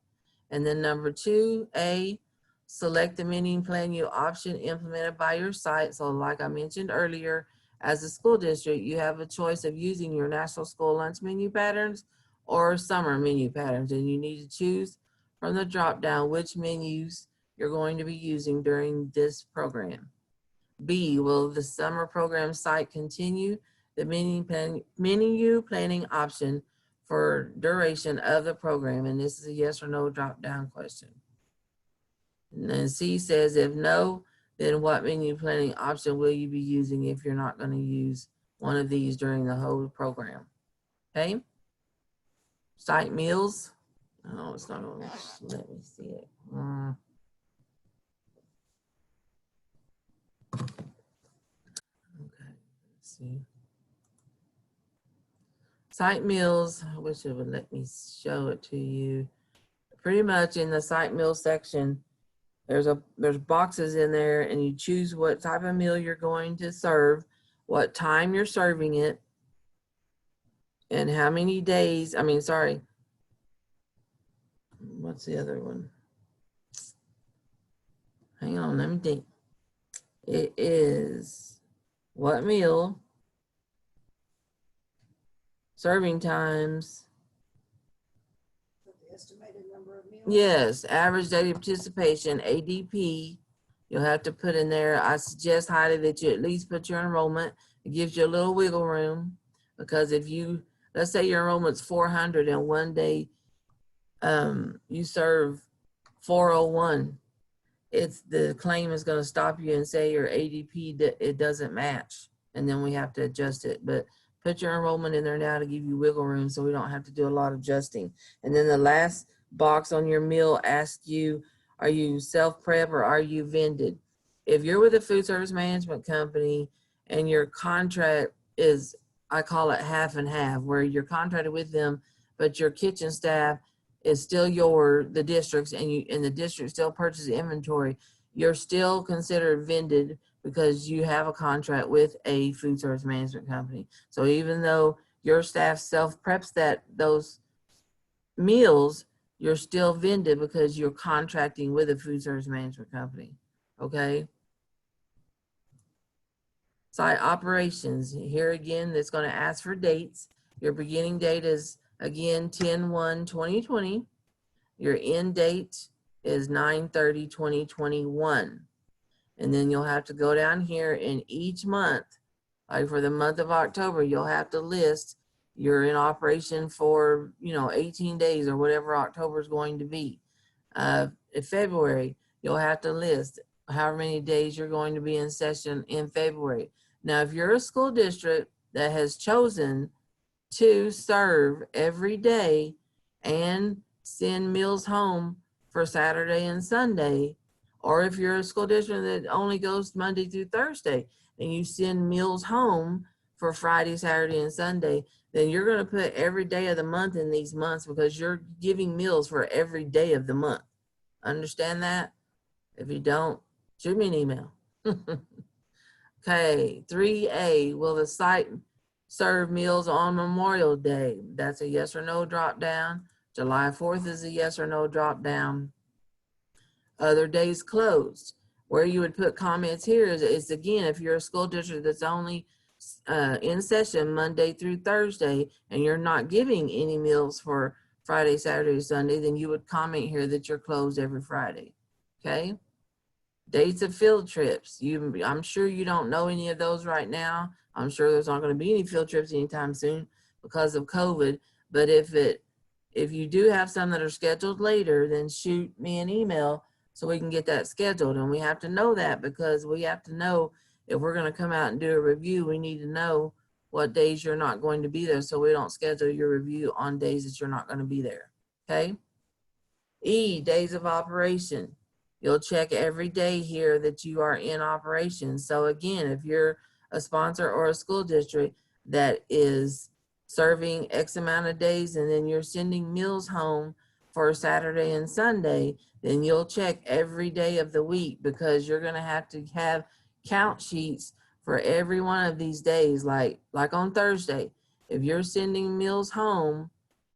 And then number 2A, select the menu plan you option implemented by your site. So like I mentioned earlier, as a school district, you have a choice of using your national school lunch menu patterns or summer menu patterns, and you need to choose from the drop down which menus you're going to be using during this program. B, will the summer program site continue the menu planning option for duration of the program? And this is a yes or no drop down question. And then C says, if no, then what menu planning option will you be using if you're not going to use one of these during the whole program? Okay. Site meals. Oh, it's not going to let me see it. Okay, let's see. Site meals, I wish it would let me show it to you. Pretty much in the site meal section, there's boxes in there, and you choose what type of meal you're going to serve, what time you're serving it, and how many days, what's the other one? Hang on, let me think. It is what meal, serving times. The estimated number of meals. Yes, average daily participation, ADP. You'll have to put in there. I suggest highly that you at least put your enrollment. It gives you a little wiggle room, because if you, let's say your enrollment's 400 and one day you serve 401, the claim is going to stop you and say your ADP, it doesn't match, and then we have to adjust it. But put your enrollment in there now to give you wiggle room so we don't have to do a lot of adjusting. And then the last box on your meal asks you, are you self-prep or are you vended? If you're with a food service management company and your contract is, I call it half and half, where you're contracted with them, but your kitchen staff is still the district's, and the district still purchases inventory, you're still considered vended because you have a contract with a food service management company. So even though your staff self-preps those meals, you're still vended because you're contracting with a food service management company, okay? Site operations, here again, it's gonna ask for dates. Your beginning date is, again, 10/1/2020. Your end date is 9/30/2021. And then you'll have to go down here in each month, like for the month of October, you'll have to list you're in operation for, 18 days or whatever October is going to be. In February, you'll have to list however many days you're going to be in session in February. Now, if you're a school district that has chosen to serve every day and send meals home for Saturday and Sunday, or if you're a school district that only goes Monday through Thursday and you send meals home for Friday, Saturday, and Sunday, then you're going to put every day of the month in these months because you're giving meals for every day of the month. Understand that? If you don't, shoot me an email. Okay, 3A, will the site serve meals on Memorial Day? That's a yes or no drop down. July 4th is a yes or no drop down. Other days closed. Where you would put comments here is again, if you're a school district that's only in session Monday through Thursday and you're not giving any meals for Friday, Saturday, Sunday, then you would comment here that you're closed every Friday, okay? Dates of field trips. I'm sure you don't know any of those right now. I'm sure there's not going to be any field trips anytime soon because of COVID. But if you do have some that are scheduled later, then shoot me an email so we can get that scheduled. And we have to know that because we have to know if we're going to come out and do a review, we need to know what days you're not going to be there so we don't schedule your review on days that you're not going to be there, okay? E, days of operation. You'll check every day here that you are in operation. So again, if you're a sponsor or a school district that is serving X amount of days and then you're sending meals home for Saturday and Sunday, then you'll check every day of the week because you're gonna have to have count sheets for every one of these days. Like on Thursday, if you're sending meals home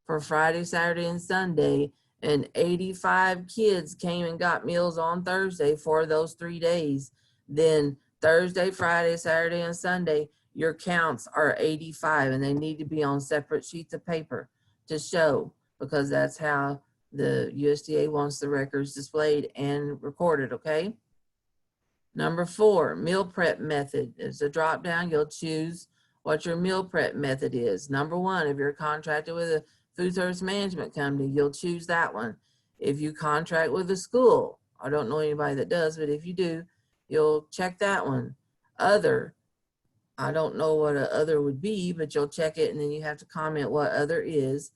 for Friday, Saturday, and Sunday, and 85 kids came and got meals on Thursday for those 3 days, then Thursday, Friday, Saturday, and Sunday, your counts are 85 and they need to be on separate sheets of paper to show because that's how the USDA wants the records displayed and recorded, okay? Number 4, meal prep method. There's a drop down, you'll choose what your meal prep method is. Number 1, if you're contracted with a food service management company, you'll choose that one. If you contract with a school, I don't know anybody that does, but if you do, you'll check that one. Other, I don't know what a other would be, but you'll check it and then you have to comment what other is.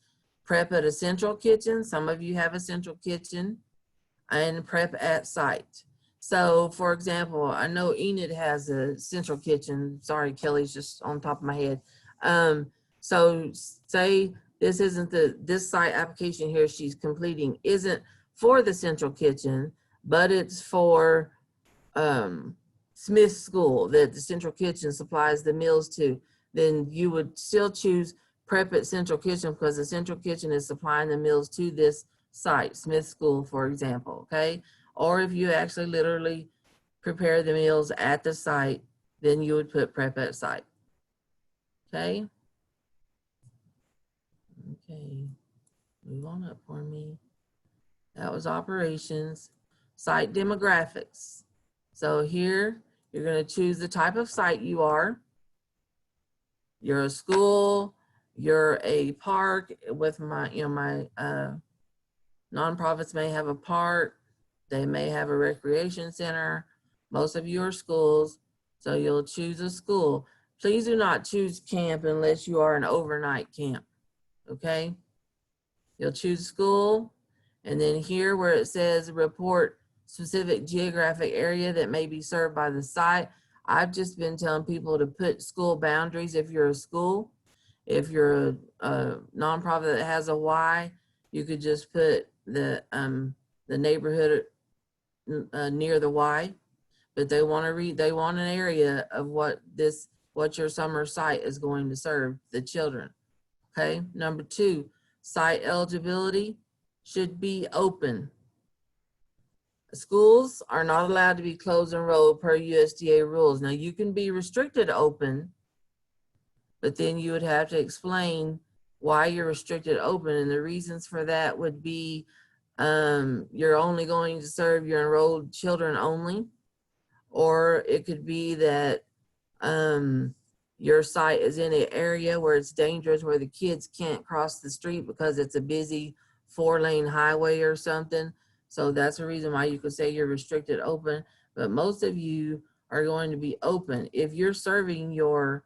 Prep at a central kitchen. Some of you have a central kitchen, and prep at site. So for example, I know Enid has a central kitchen. Sorry, Kelly's just on top of my head. So say this isn't this site application here she's completing isn't for the central kitchen, but it's for Smith School that the central kitchen supplies the meals to, then you would still choose prep at central kitchen because the central kitchen is supplying the meals to this site, Smith School, for example, okay? Or if you actually literally prepare the meals at the site, then you would put prep at site, okay? Okay, move on up for me. That was operations. Site demographics. So here, you're gonna choose the type of site you are. You're a school, you're a park with my nonprofits may have a park, they may have a recreation center. Most of you are schools, so you'll choose a school. Please do not choose camp unless you are an overnight camp, okay? You'll choose school, and then here where it says report specific geographic area that may be served by the site, I've just been telling people to put school boundaries if you're a school. If you're a nonprofit that has a Y, you could just put the neighborhood near the Y. but they want to read, they want an area of what your summer site is going to serve the children. Okay, number 2, site eligibility should be open. Schools are not allowed to be closed enrolled per USDA rules. Now you can be restricted open, but then you would have to explain why you're restricted open, and the reasons for that would be you're only going to serve your enrolled children only, or it could be that your site is in an area where it's dangerous, where the kids can't cross the street because it's a busy 4-lane highway or something. So that's the reason why you could say you're restricted open, but most of you are going to be open. If you're serving your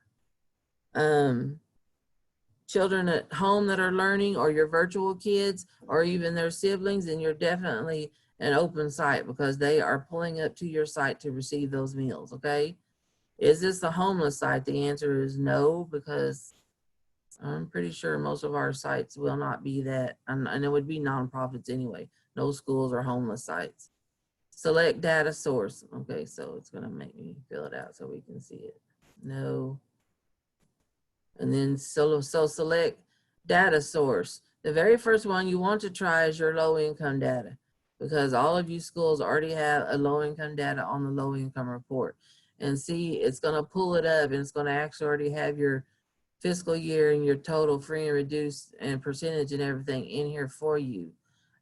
children at home that are learning, or your virtual kids, or even their siblings, then you're definitely an open site because they are pulling up to your site to receive those meals, okay? Is this a homeless site? The answer is no, because I'm pretty sure most of our sites will not be that, and it would be nonprofits anyway. No schools or homeless sites. Select data source. Okay, so it's gonna make me fill it out so we can see it. No. And then so select data source. The very first one you want to try is your low income data, because all of you schools already have a low income data on the low income report. And see, it's gonna pull it up and it's gonna actually already have your fiscal year and your total free and reduced and percentage and everything in here for you.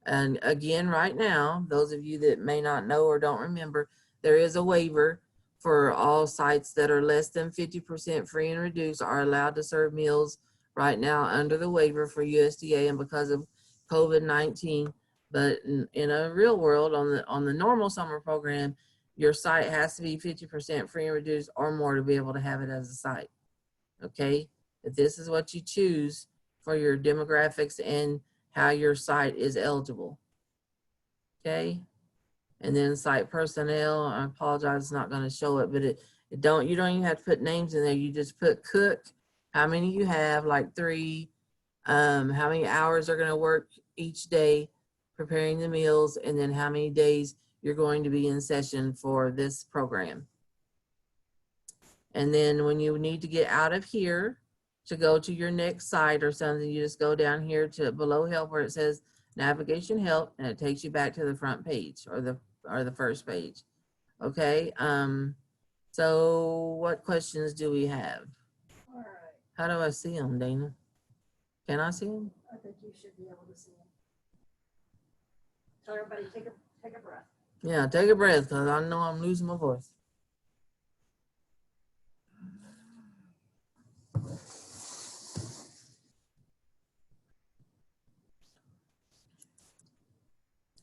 And again, right now, those of you that may not know or don't remember, there is a waiver for all sites that are less than 50% free and reduced are allowed to serve meals right now under the waiver for USDA and because of COVID-19. But in a real world, on the normal summer program, your site has to be 50% free and reduced or more to be able to have it as a site. Okay, if this is what you choose for your demographics and how your site is eligible. Okay, and then site personnel, I apologize, it's not going to show it, but you don't even have to put names in there. You just put cook, how many you have, like 3, how many hours are going to work each day preparing the meals, and then how many days you're going to be in session for this program. And then when you need to get out of here to go to your next site or something, you just go down here to below help where it says navigation help, and it takes you back to the front page or the first page. Okay, so what questions do we have? All right, How do I see them, Dana? Can I see them? I think you should be able to see it. So everybody take a breath. Yeah, take a breath, because I know I'm losing my voice.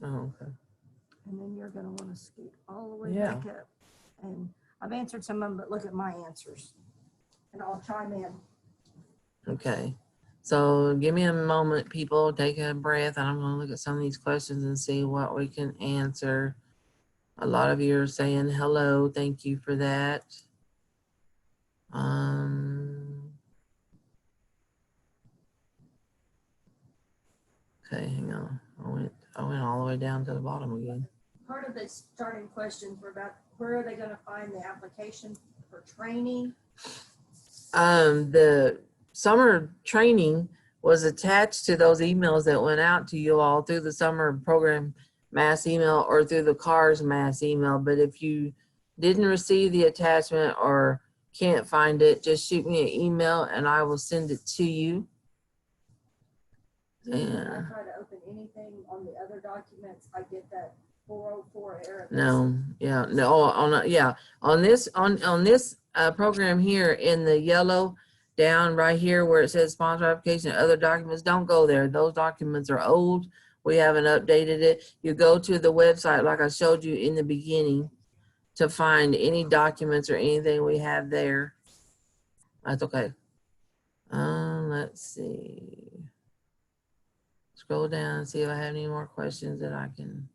Oh, okay. And then you're gonna wanna scoot all the way Yeah. back up. And I've answered some of them, but look at my answers. And I'll chime in. Okay, so give me a moment, people. Take a breath, and I'm going to look at some of these questions and see what we can answer. A lot of you are saying hello. Thank you for that. Okay, hang on. I went all the way down to the bottom again. Part of the starting questions were about where are they gonna find the application for training? The summer training was attached to those emails that went out to you all through the summer program mass email or through the CARS mass email. But if you didn't receive the attachment or can't find it, just shoot me an email and I will send it to you. When I Yeah. try to open anything on the other documents, I get that 404 error. No, yeah, no, on this program here in the yellow down right here where it says sponsor application and other documents, don't go there. Those documents are old. We haven't updated it. You go to the website like I showed you in the beginning to find any documents or anything we have there. That's okay. Let's see. Scroll down and see if I have any more questions that I can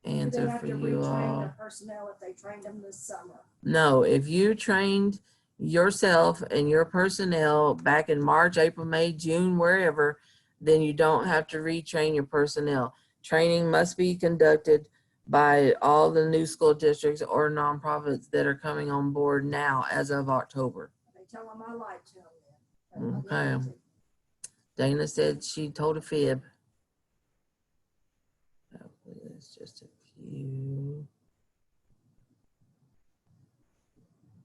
answer for you Do they have to retrain all. their personnel if they trained them this summer? No, if you trained yourself and your personnel back in March, April, May, June, wherever, then you don't have to retrain your personnel. Training must be conducted by all the new school districts or nonprofits that are coming on board now as of October. They tell them I lied to them then. Okay. Dana said she told a fib. It's just a few.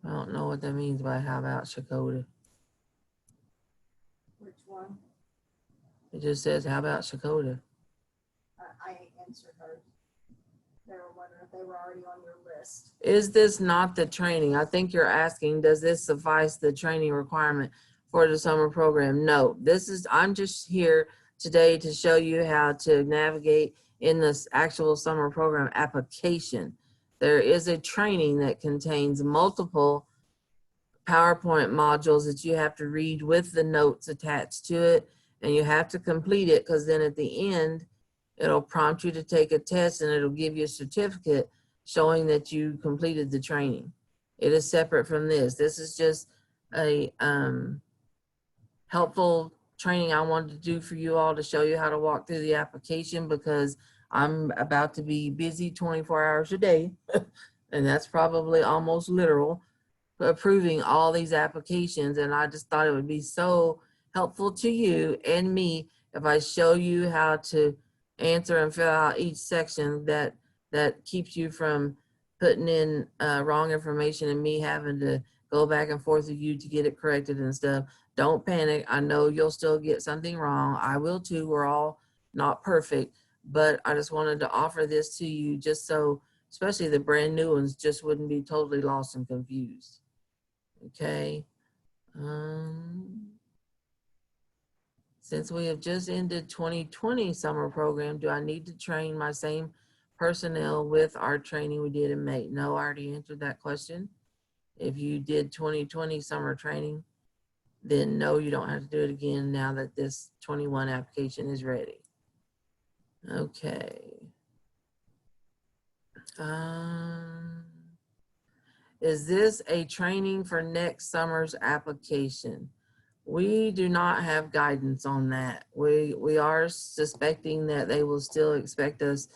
I don't know what that means by how about Shakota. Which one? It just says, how about Shakota? I answered her. They were wondering if they were already on your list. Is this not the training? I think you're asking, does this suffice the training requirement for the summer program? No, I'm just here today to show you how to navigate in this actual summer program application. There is a training that contains multiple PowerPoint modules that you have to read with the notes attached to it, and you have to complete it, because then at the end, it'll prompt you to take a test and it'll give you a certificate showing that you completed the training. It is separate from this. This is just a helpful training I wanted to do for you all to show you how to walk through the application, because I'm about to be busy 24 hours a day, and that's probably almost literal, approving all these applications. And I just thought it would be so helpful to you and me if I show you how to answer and fill out each section, that keeps you from putting in wrong information and me having to go back and forth with you to get it corrected and stuff. Don't panic. I know you'll still get something wrong. I will too. We're all not perfect, but I just wanted to offer this to you just so, especially the brand new ones, just wouldn't be totally lost and confused. Okay. Since we have just ended 2020 summer program, do I need to train my same personnel with our training we did in May? No, I already answered that question. If you did 2020 summer training, then no, you don't have to do it again now that this 21 application is ready. Okay. Is this a training for next summer's application? We do not have guidance on that. We are suspecting that they will still expect us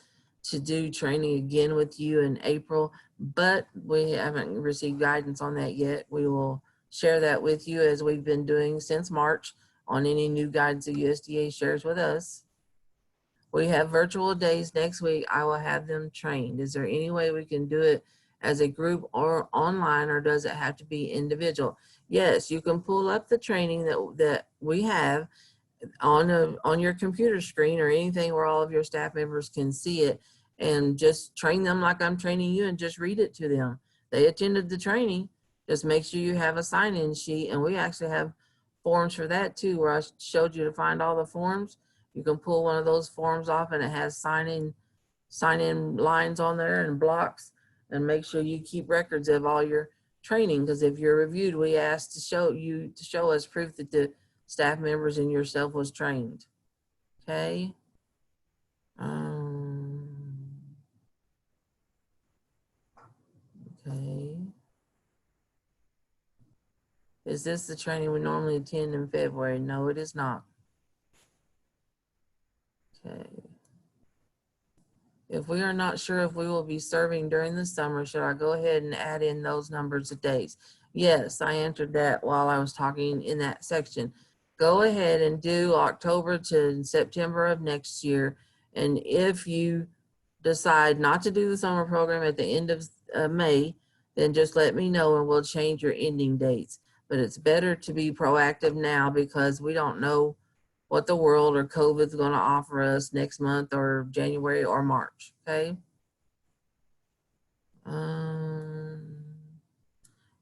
to do training again with you in April, but we haven't received guidance on that yet. We will share that with you as we've been doing since March on any new guidance the USDA shares with us. We have virtual days next week. I will have them trained. Is there any way we can do it as a group or online, or does it have to be individual? Yes, you can pull up the training that we have on your computer screen or anything where all of your staff members can see it, and just train them like I'm training you and just read it to them. They attended the training. Just make sure you have a sign-in sheet, and we actually have forms for that too, where I showed you to find all the forms. You can pull one of those forms off and it has sign-in lines on there and blocks, and make sure you keep records of all your training, because if you're reviewed, we ask to show us proof that the staff members and yourself was trained. Okay. Okay. Is this the training we normally attend in February? No, it is not. Okay. If we are not sure if we will be serving during the summer, should I go ahead and add in those numbers of days? Yes, I answered that while I was talking in that section. Go ahead and do October to September of next year. And if you decide not to do the summer program at the end of May, then just let me know and we'll change your ending dates. But it's better to be proactive now, because we don't know what the world or COVID is going to offer us next month or January or March. Okay.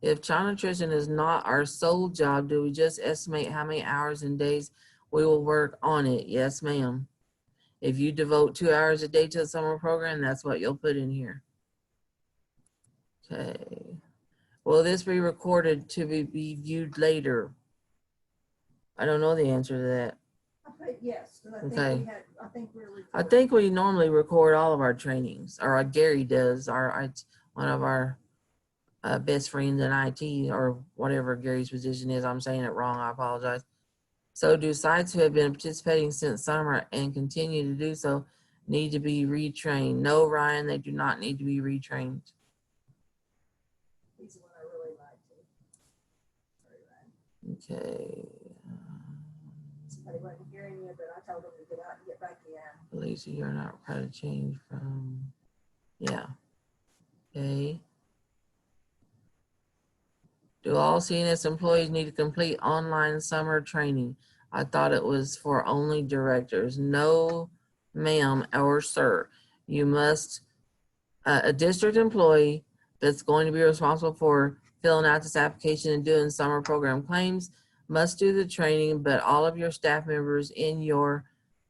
If child nutrition is not our sole job, do we just estimate how many hours and days we will work on it? Yes, ma'am. If you devote 2 hours a day to the summer program, that's what you'll put in here. Okay. Will this be recorded to be viewed later? I don't know the answer to that. Yes, but Okay. I I think we normally record all of our trainings, or Gary does, one of our best friends in IT, or whatever Gary's position is. I'm saying it wrong. I apologize. So do sites who have been participating since summer and continue to do so need to be retrained. No, Ryan, they do not need to be retrained. He's the one I really like to. Sorry, Ryan. Okay. Somebody wasn't hearing you, but I told him to get out and get back in. Lisa, you're not required to change from, yeah. Okay. Do all CNS employees need to complete online summer training? I thought it was for only directors. No, ma'am or sir. You must, a district employee that's going to be responsible for filling out this application and doing summer program claims must do the training, but all of your staff members in your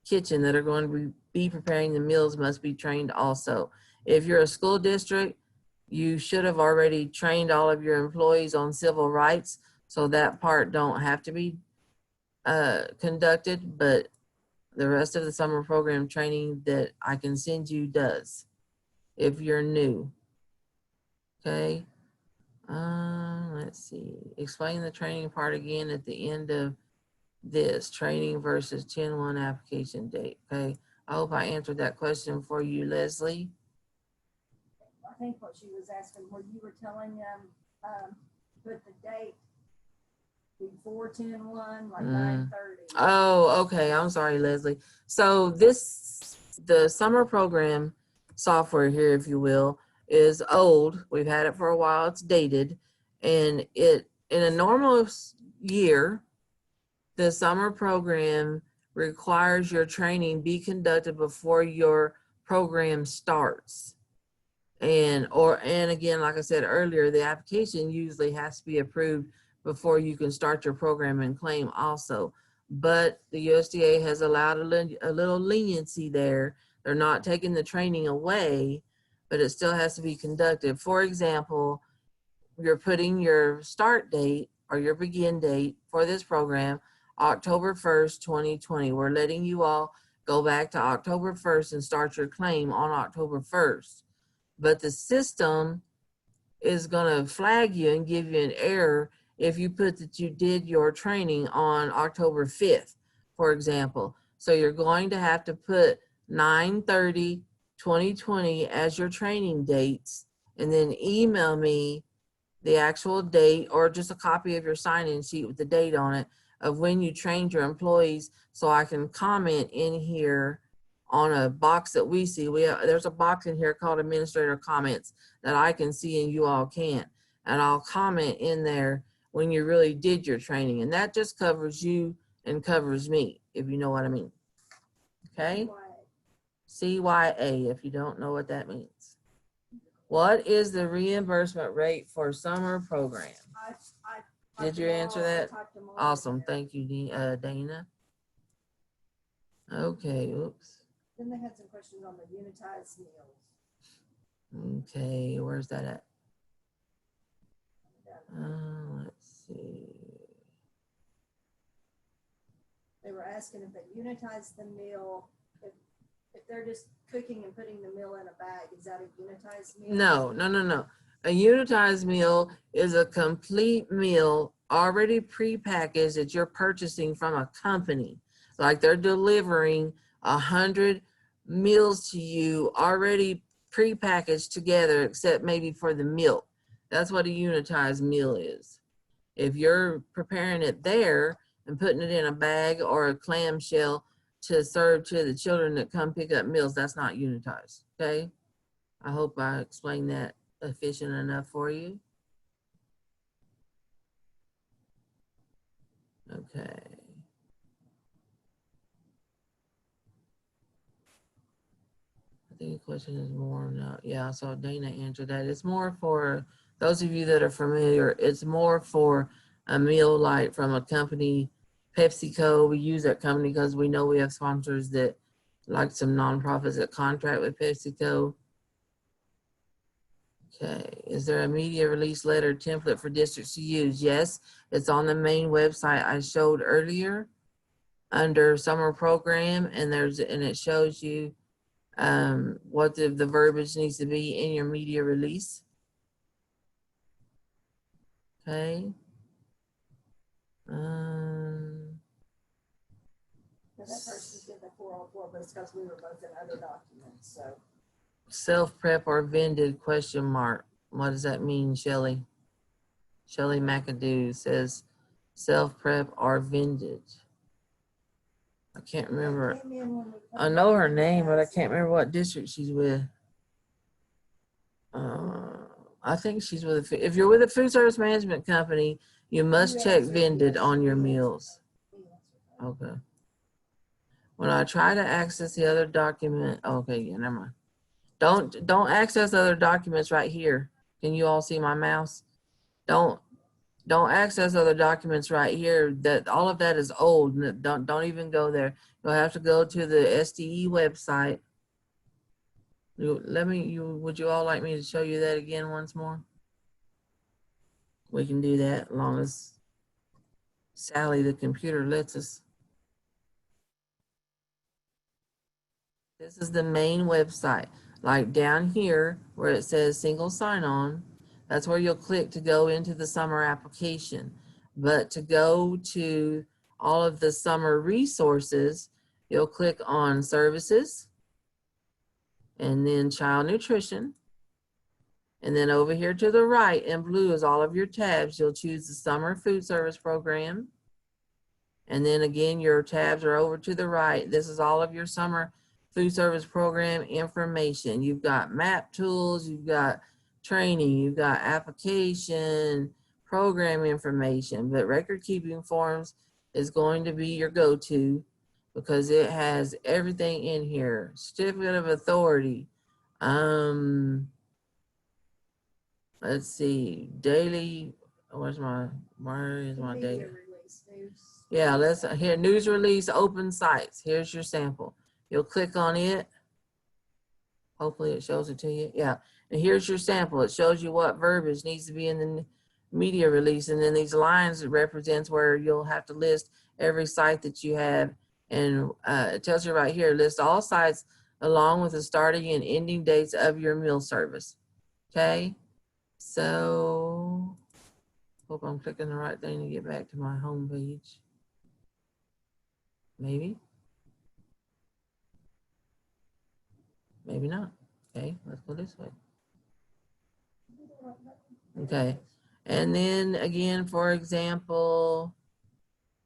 kitchen that are going to be preparing the meals must be trained also. If you're a school district, you should have already trained all of your employees on civil rights, so that part don't have to be conducted, but the rest of the summer program training that I can send you does, if you're new. Okay. Let's see. Explain the training part again at the end of this. Training versus 10-1 application date. Okay. I hope I answered that question for you, Leslie. I think what she was asking, where you were telling them, put the date before 10/1, like 9:30. Oh, okay. I'm sorry, Leslie. So the summer program software here, if you will, is old. We've had it for a while. It's dated. And in a normal year, the summer program requires your training be conducted before your program starts. And again, like I said earlier, the application usually has to be approved before you can start your program and claim also. But the USDA has allowed a little leniency there. They're not taking the training away, but it still has to be conducted. For example, you're putting your start date or your begin date for this program, October 1st, 2020. We're letting you all go back to October 1st and start your claim on October 1st. But the system is going to flag you and give you an error if you put that you did your training on October 5th, for example. So you're going to have to put 9/30/2020 as your training dates, and then email me the actual date or just a copy of your sign-in sheet with the date on it of when you trained your employees, so I can comment in here on a box that we see. There's a box in here called administrator comments that I can see and you all can't. And I'll comment in there when you really did your training. And that just covers you and covers me, if you know what I mean. Okay? CYA, if you don't know what that means. What is the reimbursement rate for summer program? Did you answer that? Awesome. Thank you, Dana. Okay, oops. Then they had some questions on the unitized meals. Okay, where's that at? Let's see. They were asking if they unitize the meal, if they're just cooking and putting the meal in a bag, is that a unitized meal? No. A unitized meal is a complete meal already prepackaged that you're purchasing from a company. Like they're delivering 100 meals to you already prepackaged together, except maybe for the milk. That's what a unitized meal is. If you're preparing it there and putting it in a bag or a clamshell to serve to the children that come pick up meals, that's not unitized, okay? I hope I explained that efficient enough for you. Okay. I think the question is more, no, yeah, so Dana answered that. It's more for those of you that are familiar, it's more for a meal like from a company, PepsiCo. We use that company because we know we have sponsors that like some nonprofits that contract with PepsiCo. Okay, is there a media release letter template for districts to use? Yes, it's on the main website I showed earlier under summer program, and it shows you what the verbiage needs to be in your media release. Okay. So that person's to the 404, but it's because we were both in other documents, so. Self-prep or vended, question mark. What does that mean, Shelley? Shelley McAdoo says self-prep or vended. I can't remember. Came in when we I know her name, but I can't remember what district she's with. I think she's with, if you're with a food service management company, you must You check answered vended yes, on your you answered meals. that. You answered that. Okay. When I try to access the other document, okay, yeah, never mind. Don't access other documents right here. Can you all see my mouse? Don't access other documents right here. That all of that is old. Don't even go there. You'll have to go to the SDE website. Would you all like me to show you that again once more? We can do that as long as Sally, the computer, lets us. This is the main website. Like down here where it says single sign-on, that's where you'll click to go into the summer application. But to go to all of the summer resources, you'll click on services and then child nutrition. And then over here to the right in blue is all of your tabs. You'll choose the summer food service program. And then again, your tabs are over to the right. This is all of your summer food service program information. You've got map tools, you've got training, you've got application, program information, but record keeping forms is going to be your go-to because it has everything in here. Certificate of authority. Let's see, daily, where is my Media daily? release, news. Yeah, let's here, news release, open sites. Here's your sample. You'll click on it. Hopefully it shows it to you. Yeah, and here's your sample. It shows you what verbiage needs to be in the media release. And then these lines represents where you'll have to list every site that you have. And it tells you right here, list all sites along with the starting and ending dates of your meal service. Okay, so hope I'm clicking the right thing to get back to my home page. Maybe. Maybe not. Okay, let's go this way. Okay, and then again, for example,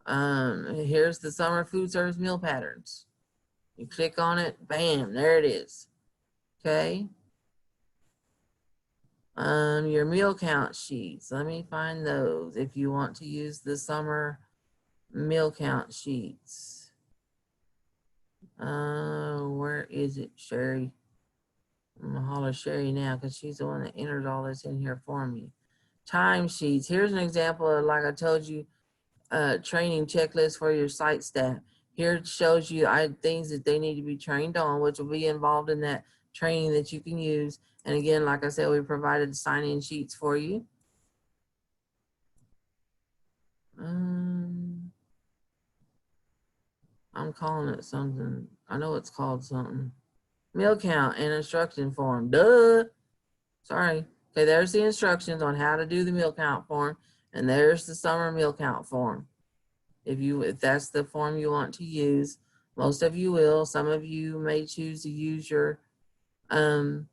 here's the summer food service meal patterns. You click on it, bam, there it is. Okay. Your meal count sheets. Let me find those if you want to use the summer meal count sheets. Where is it, Sherry? I'm gonna holler Sherry now because she's the one that entered all this in here for me. Time sheets. Here's an example of, like I told you, training checklist for your site staff. Here it shows you things that they need to be trained on, which will be involved in that training that you can use. And again, like I said, we provided sign-in sheets for you. I'm calling it something. I know it's called something. Meal count and instruction form. Duh. Sorry. Okay, there's the instructions on how to do the meal count form, and there's the summer meal count form. If that's the form you want to use, most of you will. Some of you may choose to use your child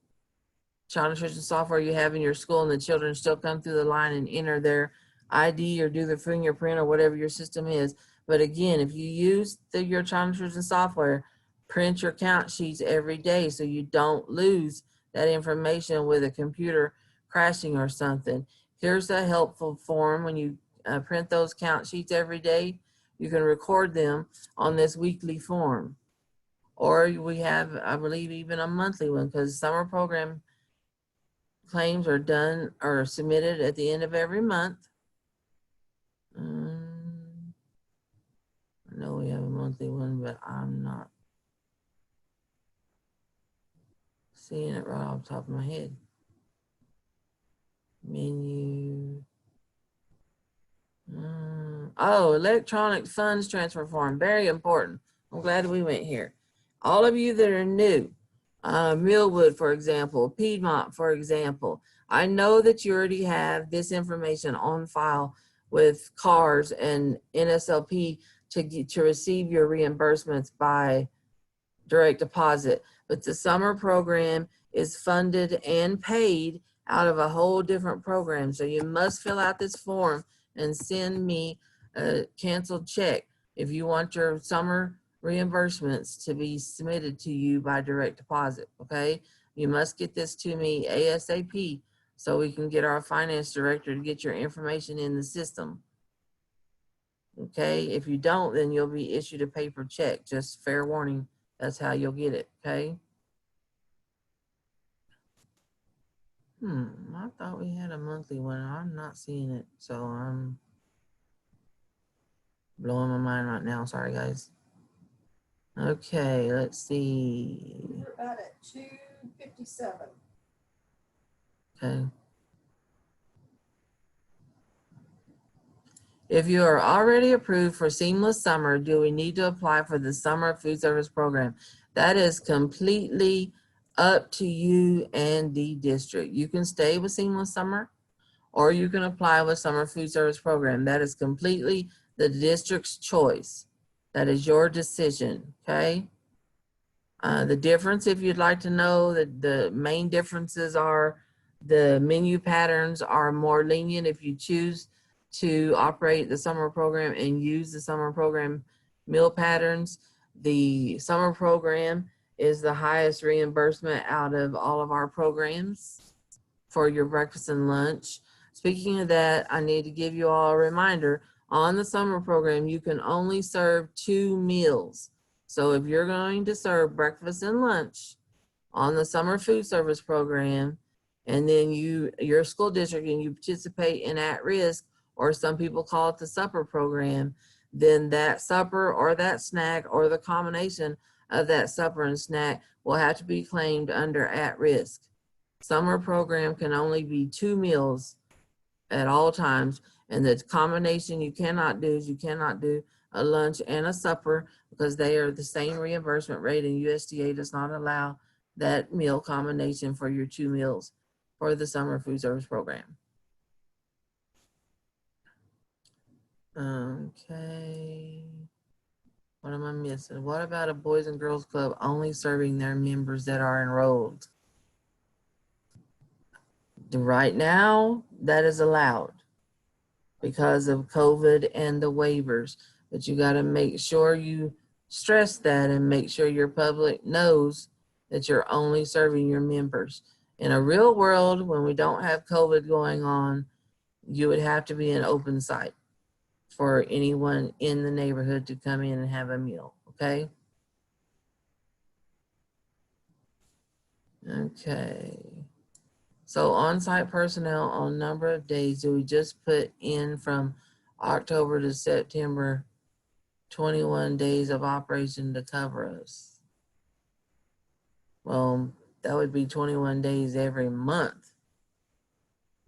nutrition software you have in your school, and the children still come through the line and enter their ID or do their fingerprint or whatever your system is. But again, if you use your child nutrition software, print your count sheets every day so you don't lose that information with a computer crashing or something. Here's a helpful form. When you print those count sheets every day, you can record them on this weekly form. Or we have, I believe, even a monthly one, because summer program claims are done or submitted at the end of every month. I know we have a monthly one, but I'm not seeing it right off the top of my head. Menu. Oh, electronic funds transfer form, very important. I'm glad we went here. All of you that are new, Millwood, for example, Piedmont, for example, I know that you already have this information on file with CARS and NSLP to receive your reimbursements by direct deposit. But the summer program is funded and paid out of a whole different program. So you must fill out this form and send me a canceled check if you want your summer reimbursements to be submitted to you by direct deposit, okay? You must get this to me ASAP so we can get our finance director to get your information in the system. Okay, if you don't, then you'll be issued a paper check. Just fair warning, that's how you'll get it, okay? I thought we had a monthly one. I'm not seeing it, so I'm blowing my mind right now. Sorry, guys. Okay, let's see. We're about at 257. Okay. If you are already approved for Seamless Summer, do we need to apply for the Summer Food Service Program? That is completely up to you and the district. You can stay with Seamless Summer, or you can apply with Summer Food Service Program. That is completely the district's choice. That is your decision, okay? The difference, if you'd like to know, the main differences are the menu patterns are more lenient if you choose to operate the summer program and use the summer program meal patterns. The summer program is the highest reimbursement out of all of our programs for your breakfast and lunch. Speaking of that, I need to give you all a reminder. On the summer program, you can only serve 2 meals. So if you're going to serve breakfast and lunch on the summer food service program, and then your school district and you participate in at-risk, or some people call it the supper program, then that supper or that snack or the combination of that supper and snack will have to be claimed under at-risk. Summer program can only be 2 meals at all times, and the combination you cannot do is you cannot do a lunch and a supper because they are the same reimbursement rate, and USDA does not allow that meal combination for your 2 meals for the summer food service program. Okay. What am I missing? What about a Boys and Girls Club only serving their members that are enrolled? Right now, that is allowed because of COVID and the waivers. But you got to make sure you stress that and make sure your public knows that you're only serving your members. In a real world, when we don't have COVID going on, you would have to be an open site for anyone in the neighborhood to come in and have a meal, okay? Okay. So on-site personnel on number of days, do we just put in from October to September, 21 days of operation to cover us? Well, that would be 21 days every month.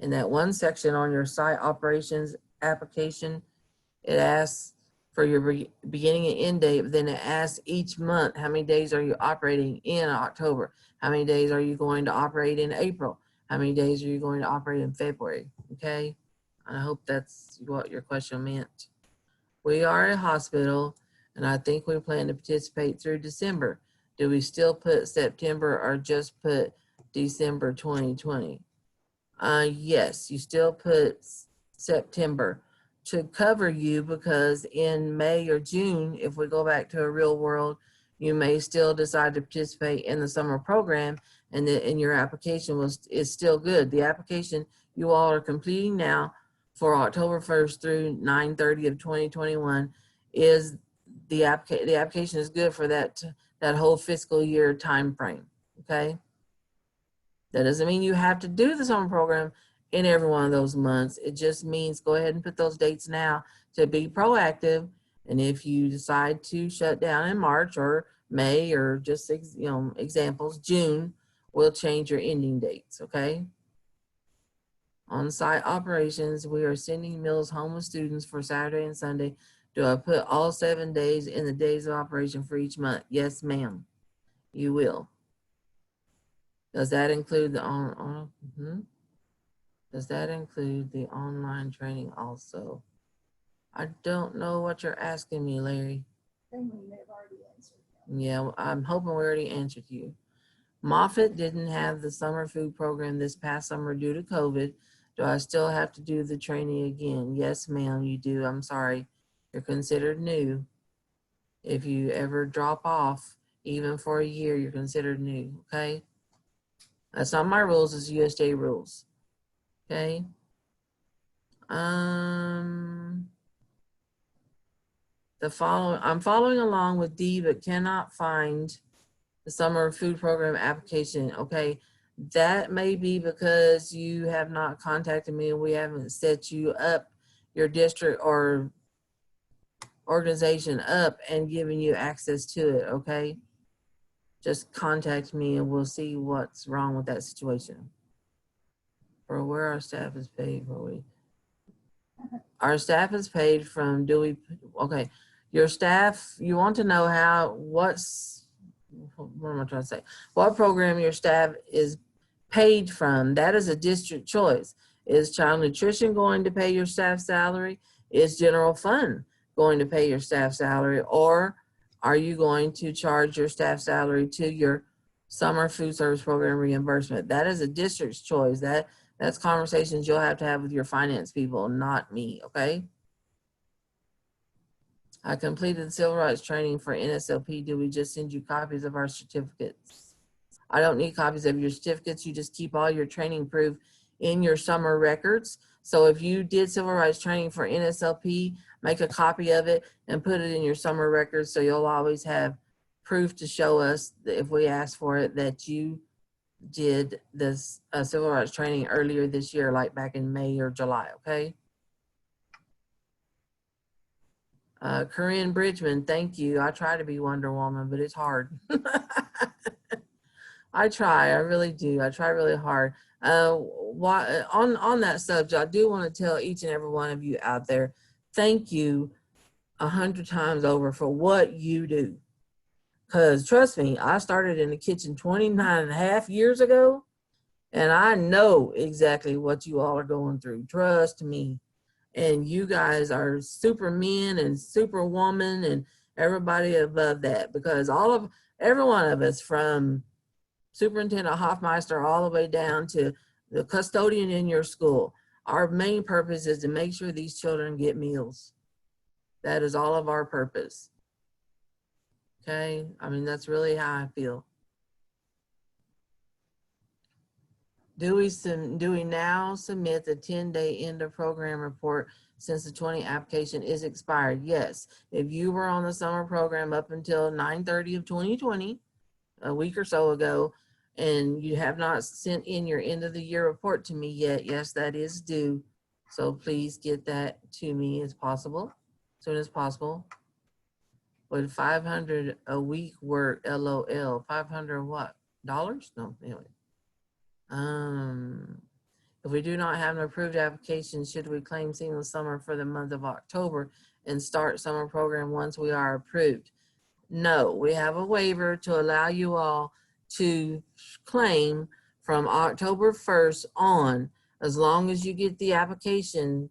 In that one section on your site operations application, it asks for your beginning and end date, but then it asks each month, how many days are you operating in October? How many days are you going to operate in April? How many days are you going to operate in February? Okay, I hope that's what your question meant. We are a hospital, and I think we plan to participate through December. Do we still put September or just put December 2020? Yes, you still put September to cover you, because in May or June, if we go back to a real world, you may still decide to participate in the summer program, and your application is still good. The application you all are completing now for October 1st through 9/30 of 2021 is the application is good for that whole fiscal year time frame. Okay, that doesn't mean you have to do the summer program in every one of those months. It just means go ahead and put those dates now to be proactive. And if you decide to shut down in March or May, or just examples, June, we'll change your ending dates, okay? On-site operations, we are sending meals home with students for Saturday and Sunday. Do I put all 7 days in the days of operation for each month? Yes, ma'am, you will. Does that include the Does that include the online training also? I don't know what you're asking me, Larry. Then we may have already answered. Yeah, I'm hoping we already answered you. Moffett didn't have the summer food program this past summer due to COVID. Do I still have to do the training again? Yes, ma'am, you do. I'm sorry. You're considered new. If you ever drop off, even for a year, you're considered new, okay? That's not my rules, it's USDA rules. Okay. I'm following along with Dee, but cannot find the summer food program application. Okay. That may be because you have not contacted me and we haven't set you up, your district or organization up and given you access to it. Okay. Just contact me and we'll see what's wrong with that situation. For where our staff is paid for we. Our staff is paid from okay, your staff, you want to know what am I trying to say? What program your staff is paid from, that is a district choice. Is child nutrition going to pay your staff salary? Is general fund going to pay your staff salary? Or are you going to charge your staff salary to your summer food service program reimbursement? That is a district's choice. That's conversations you'll have to have with your finance people, not me, okay? I completed civil rights training for NSLP. Do we just send you copies of our certificates? I don't need copies of your certificates. You just keep all your training proof in your summer records. So if you did civil rights training for NSLP, make a copy of it and put it in your summer records so you'll always have proof to show us that if we ask for it that you did this civil rights training earlier this year, like back in May or July, okay? Corinne Bridgman, thank you. I try to be Wonder Woman, but it's hard. I try, I really do. I try really hard. On that subject, I do want to tell each and every one of you out there, thank you 100 times over for what you do. Because trust me, I started in the kitchen 29 and a half years ago, and I know exactly what you all are going through. Trust me. And you guys are supermen and superwoman and everybody above that, because every one of us, from Superintendent Hoffmeister all the way down to the custodian in your school, our main purpose is to make sure these children get meals. That is all of our purpose. Okay, I mean, that's really how I feel. Do we now submit the 10-day end of program report since the 20 application is expired? Yes. If you were on the summer program up until 9/30 of 2020, a week or so ago, and you have not sent in your end of the year report to me yet, yes, that is due. So please get that to me as soon as possible. Would 500 a week work? LOL. 500 what? Dollars? No, anyway. If we do not have an approved application, should we claim single summer for the month of October and start summer program once we are approved? No, we have a waiver to allow you all to claim from October 1st on, as long as you get the application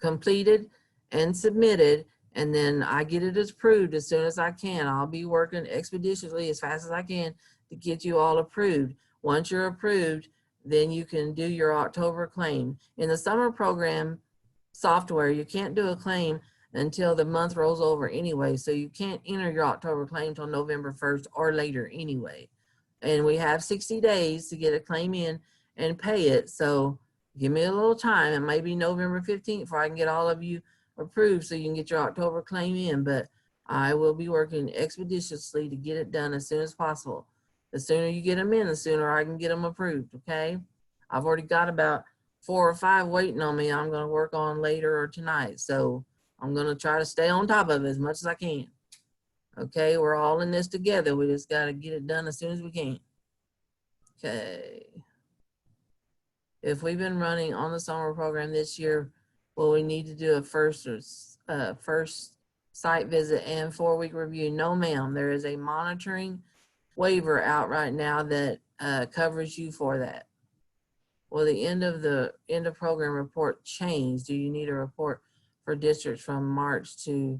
completed and submitted, and then I get it approved as soon as I can. I'll be working expeditiously as fast as I can to get you all approved. Once you're approved, then you can do your October claim. In the summer program software, you can't do a claim until the month rolls over anyway, so you can't enter your October claim till November 1st or later anyway. And we have 60 days to get a claim in and pay it, so give me a little time. It may be November 15th before I can get all of you approved so you can get your October claim in, but I will be working expeditiously to get it done as soon as possible. The sooner you get them in, the sooner I can get them approved, okay? I've already got about 4 or 5 waiting on me I'm going to work on later or tonight, so I'm going to try to stay on top of it as much as I can. Okay, we're all in this together. We just got to get it done as soon as we can. Okay. If we've been running on the summer program this year, will we need to do a first site visit and 4-week review? No, ma'am. There is a monitoring waiver out right now that covers you for that. Will the end of program report change? Do you need a report for districts from March to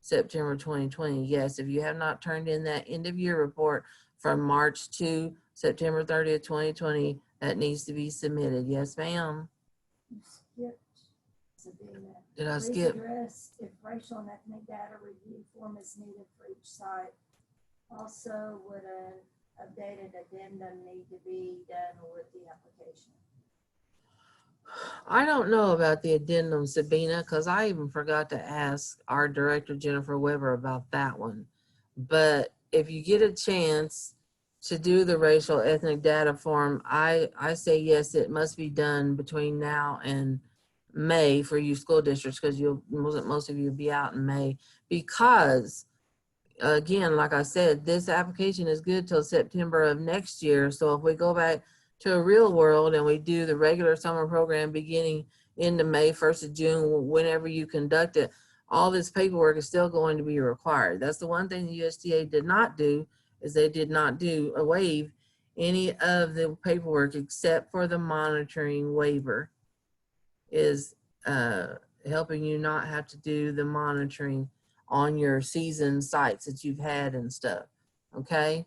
September 2020. Yes, if you have not turned in that end of year report from March to September 30th, 2020, that needs to be submitted. Yes, ma'am. You skipped Sabina. Did I Please skip? address if racial and ethnic data review form is needed for each site. Also, would an updated addendum need to be done with the application? I don't know about the addendum, Sabina, because I even forgot to ask our director, Jennifer Weber, about that one. But if you get a chance to do the racial ethnic data form, I say yes, it must be done between now and May for you school districts, because most of you will be out in May. Because again, like I said, this application is good till September of next year. So if we go back to a real world and we do the regular summer program beginning into May, 1st of June, whenever you conduct it, all this paperwork is still going to be required. That's the one thing the USDA did not do, is they did not waive any of the paperwork except for the monitoring waiver, is helping you not have to do the monitoring on your season sites that you've had and stuff. Okay.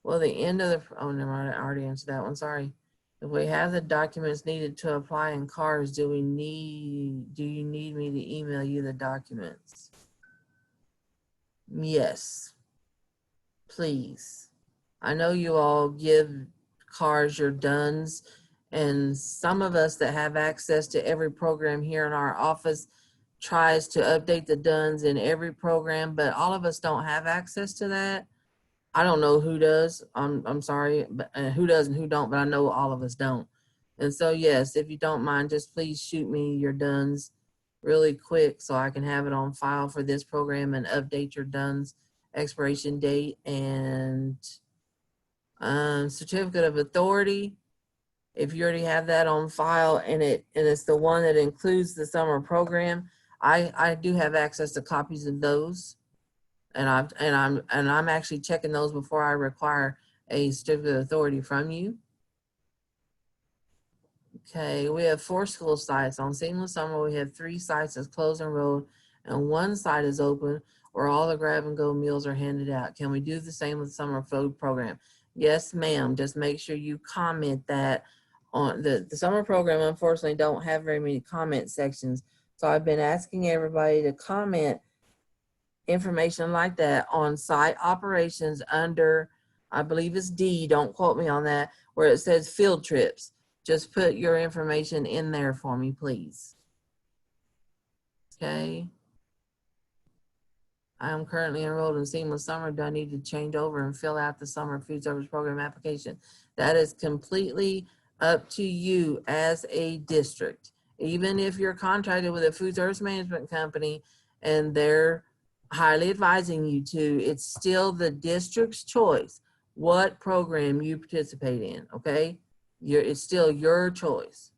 Well, the end of the, oh, never mind, I already answered that one. Sorry. If we have the documents needed to apply in cars, do you need me to email you the documents? Yes, please. I know you all give cars your DUNS, and some of us that have access to every program here in our office tries to update the DUNS in every program, but all of us don't have access to that. I don't know who does. I'm sorry, but who does and who don't, but I know all of us don't. And so yes, if you don't mind, just please shoot me your DUNS really quick so I can have it on file for this program and update your DUNS expiration date and certificate of authority. If you already have that on file and it's the one that includes the summer program, I do have access to copies of those. And I'm actually checking those before I require a certificate of authority from you. Okay, we have 4 school sites. On Seamless Summer, we have 3 sites that's closed and enrolled, and 1 site is open where all the grab and go meals are handed out. Can we do the same with summer food program? Yes, ma'am. Just make sure you comment that on the summer program. Unfortunately, don't have very many comment sections. So I've been asking everybody to comment information like that on site operations under, I believe it's D, don't quote me on that, where it says field trips. Just put your information in there for me, please. Okay. I am currently enrolled in Seamless Summer. Do I need to change over and fill out the summer food service program application? That is completely up to you as a district. Even if you're contracted with a food service management company and they're highly advising you to, it's still the district's choice what program you participate in, okay? It's still your choice.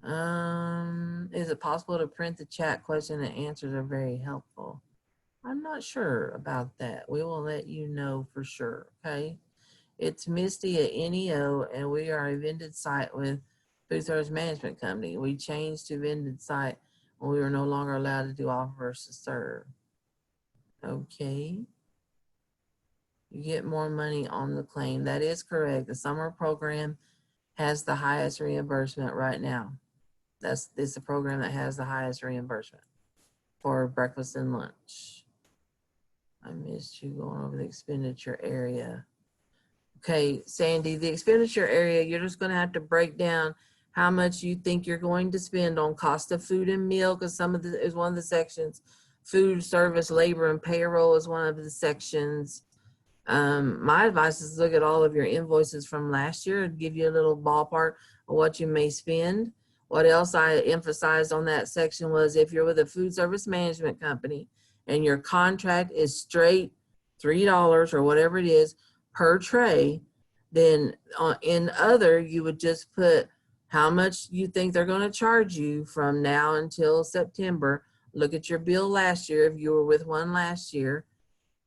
Is it possible to print the chat question and answers are very helpful? I'm not sure about that. We will let you know for sure, okay? It's Misty at NEO, and we are a vended site with Food Service Management Company. We changed to vended site when we were no longer allowed to do offer versus serve. Okay. You get more money on the claim. That is correct. The summer program has the highest reimbursement right now. It's the program that has the highest reimbursement for breakfast and lunch. I missed you going over the expenditure area. Okay, Sandy, the expenditure area, you're just going to have to break down how much you think you're going to spend on cost of food and meal, because some of the is one of the sections. Food, service, labor, and payroll is one of the sections. My advice is look at all of your invoices from last year and give you a little ballpark of what you may spend. What else I emphasized on that section was if you're with a food service management company and your contract is straight $3 or whatever it is per tray, then in other, you would just put how much you think they're going to charge you from now until September. Look at your bill last year if you were with one last year.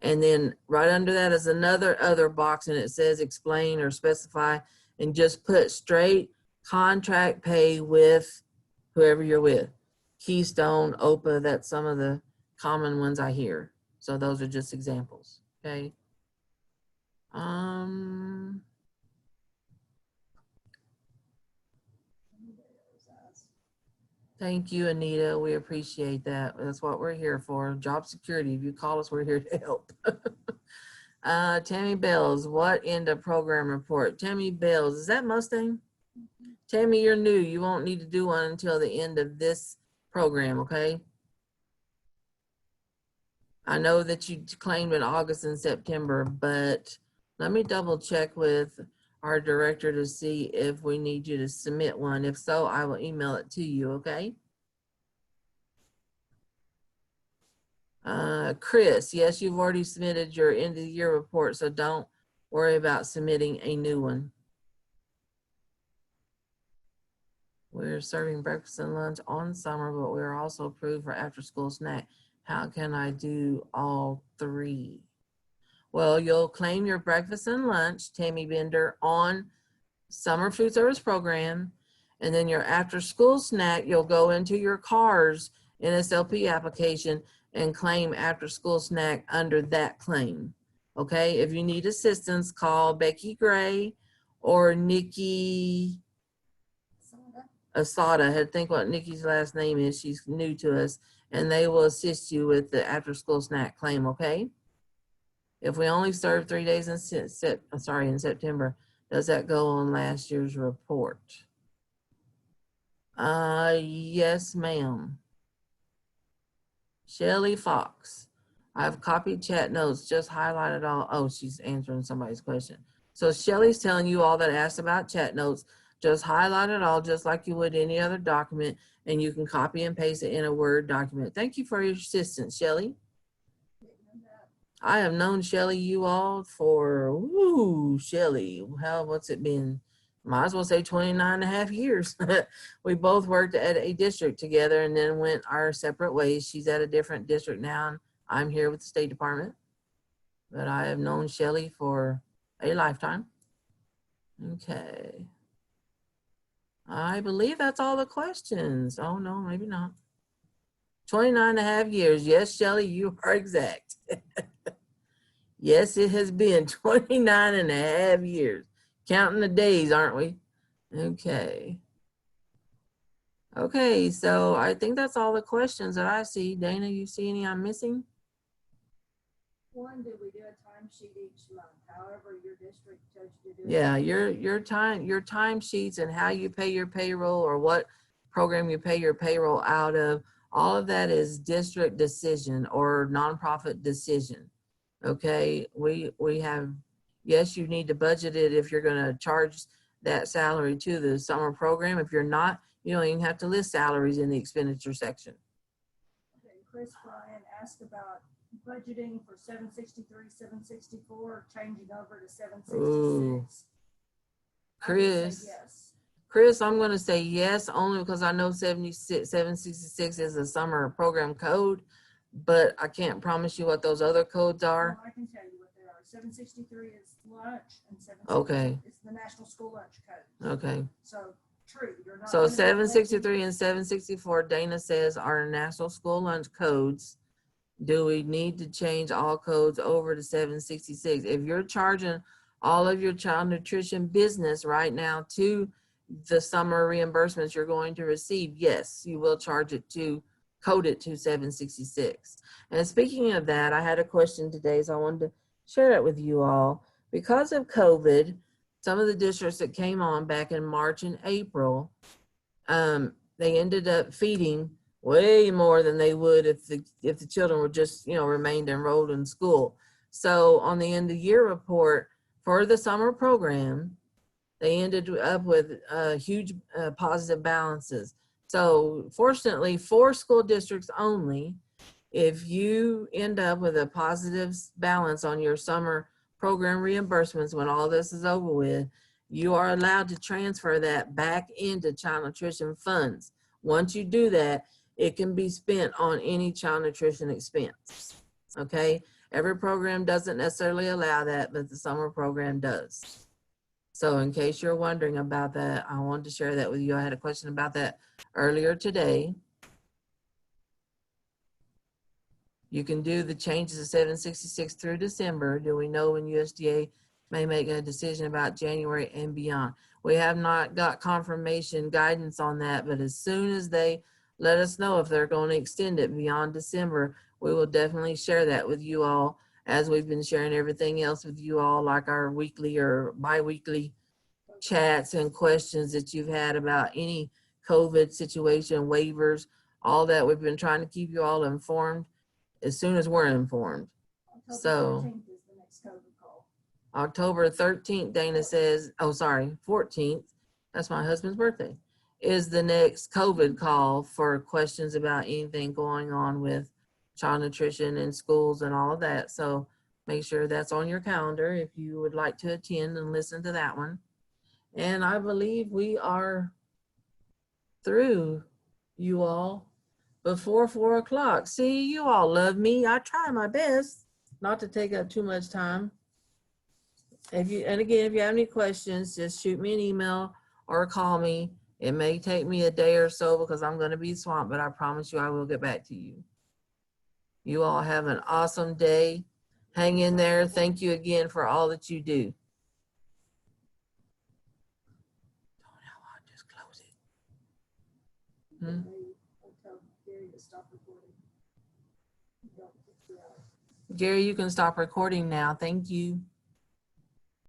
And then right under that is another other box, and it says explain or specify and just put straight contract pay with whoever you're with. Keystone, OPA, that's some of the common ones I hear. So those are just examples, okay? Thank you, Anita. We appreciate that. That's what we're here for. Job security. If you call us, we're here to help. Tammy Bells, what end of program report? Tammy Bells, is that Mustang? Tammy, you're new. You won't need to do one until the end of this program, okay? I know that you claimed in August and September, but let me double check with our director to see if we need you to submit one. If so, I will email it to you, okay? Chris, yes, you've already submitted your end of the year report, so don't worry about submitting a new one. We're serving breakfast and lunch on summer, but we're also approved for after school snack. How can I do all three? Well, you'll claim your breakfast and lunch, Tammy Bender, on summer food service program. And then your after school snack, you'll go into your CARS NSLP application and claim after school snack under that claim. Okay, if you need assistance, call Becky Gray or Nikki Asada. I think what Nikki's last name is. She's new to us, and they will assist you with the after school snack claim, okay? If we only serve 3 days in September, does that go on last year's report? Yes, ma'am. Shelly Fox, I've copied chat notes, just highlighted all. Oh, she's answering somebody's question. So Shelly's telling you all that asked about chat notes, just highlight it all just like you would any other document, and you can copy and paste it in a Word document. Thank you for your assistance, Shelly. I have known Shelly you all for, Shelly, what's it been? Might as well say 29 and a half years. We both worked at a district together and then went our separate ways. She's at a different district now, and I'm here with the State Department. But I have known Shelly for a lifetime. Okay. I believe that's all the questions. Oh, no, maybe not. 29 and a half years. Yes, Shelly, you are exact. Yes, it has been 29 and a half years. Counting the days, aren't we? Okay. Okay, so I think that's all the questions that I see. Dana, you see any I'm missing? One, did we do a timesheet each month? However, your district chose to do it. Yeah, your time sheets and how you pay your payroll or what program you pay your payroll out of, all of that is district decision or nonprofit decision. Okay, we have, yes, you need to budget it if you're going to charge that salary to the summer program. If you're not, you don't even have to list salaries in the expenditure section. Okay, Chris Bryan asked about budgeting for 763, 764, changing over to 766. Ooh. I would say Chris, yes. Chris, I'm going to say yes, only because I know 766 is a summer program code, but I can't promise you what those other codes are. Well, I can tell you what they are. 763 is lunch, and 766 Okay. is the National School Lunch Code. Okay. So true, you're not. So gonna be collecting- 763 and 764, Dana says, are National School Lunch codes. Do we need to change all codes over to 766? If you're charging all of your child nutrition business right now to the summer reimbursements you're going to receive, yes, you will charge it to, code it to 766. And speaking of that, I had a question today, so I wanted to share it with you all. Because of COVID, some of the districts that came on back in March and April, they ended up feeding way more than they would if the children were just, remained enrolled in school. So on the end of year report for the summer program, they ended up with huge positive balances. So fortunately, for school districts only, if you end up with a positive balance on your summer program reimbursements when all this is over with, you are allowed to transfer that back into child nutrition funds. Once you do that, it can be spent on any child nutrition expense. Okay, every program doesn't necessarily allow that, but the summer program does. So in case you're wondering about that, I wanted to share that with you. I had a question about that earlier today. You can do the changes of 766 through December. Do we know when USDA may make a decision about January and beyond? We have not got confirmation guidance on that, but as soon as they let us know if they're going to extend it beyond December, we will definitely share that with you all, as we've been sharing everything else with you all, like our weekly or bi-weekly chats and questions that you've had about any COVID situation, waivers, all that. We've been trying to keep you all informed as soon as we're informed. October So 13th is the next COVID call. October 13th, Dana says, oh, sorry, 14th, that's my husband's birthday, is the next COVID call for questions about anything going on with child nutrition in schools and all of that. So make sure that's on your calendar if you would like to attend and listen to that one. And I believe we are through, you all, before 4 o'clock. See, you all love me. I try my best not to take up too much time. And again, if you have any questions, just shoot me an email or call me. It may take me a day or so because I'm going to be swamped, but I promise you I will get back to you. You all have an awesome day. Hang in there. Thank you again for all that you do. I'll just close it. Hmm? I'll tell Gary to stop recording. Don't get 2 hours. Gary, you can stop recording now. Thank you.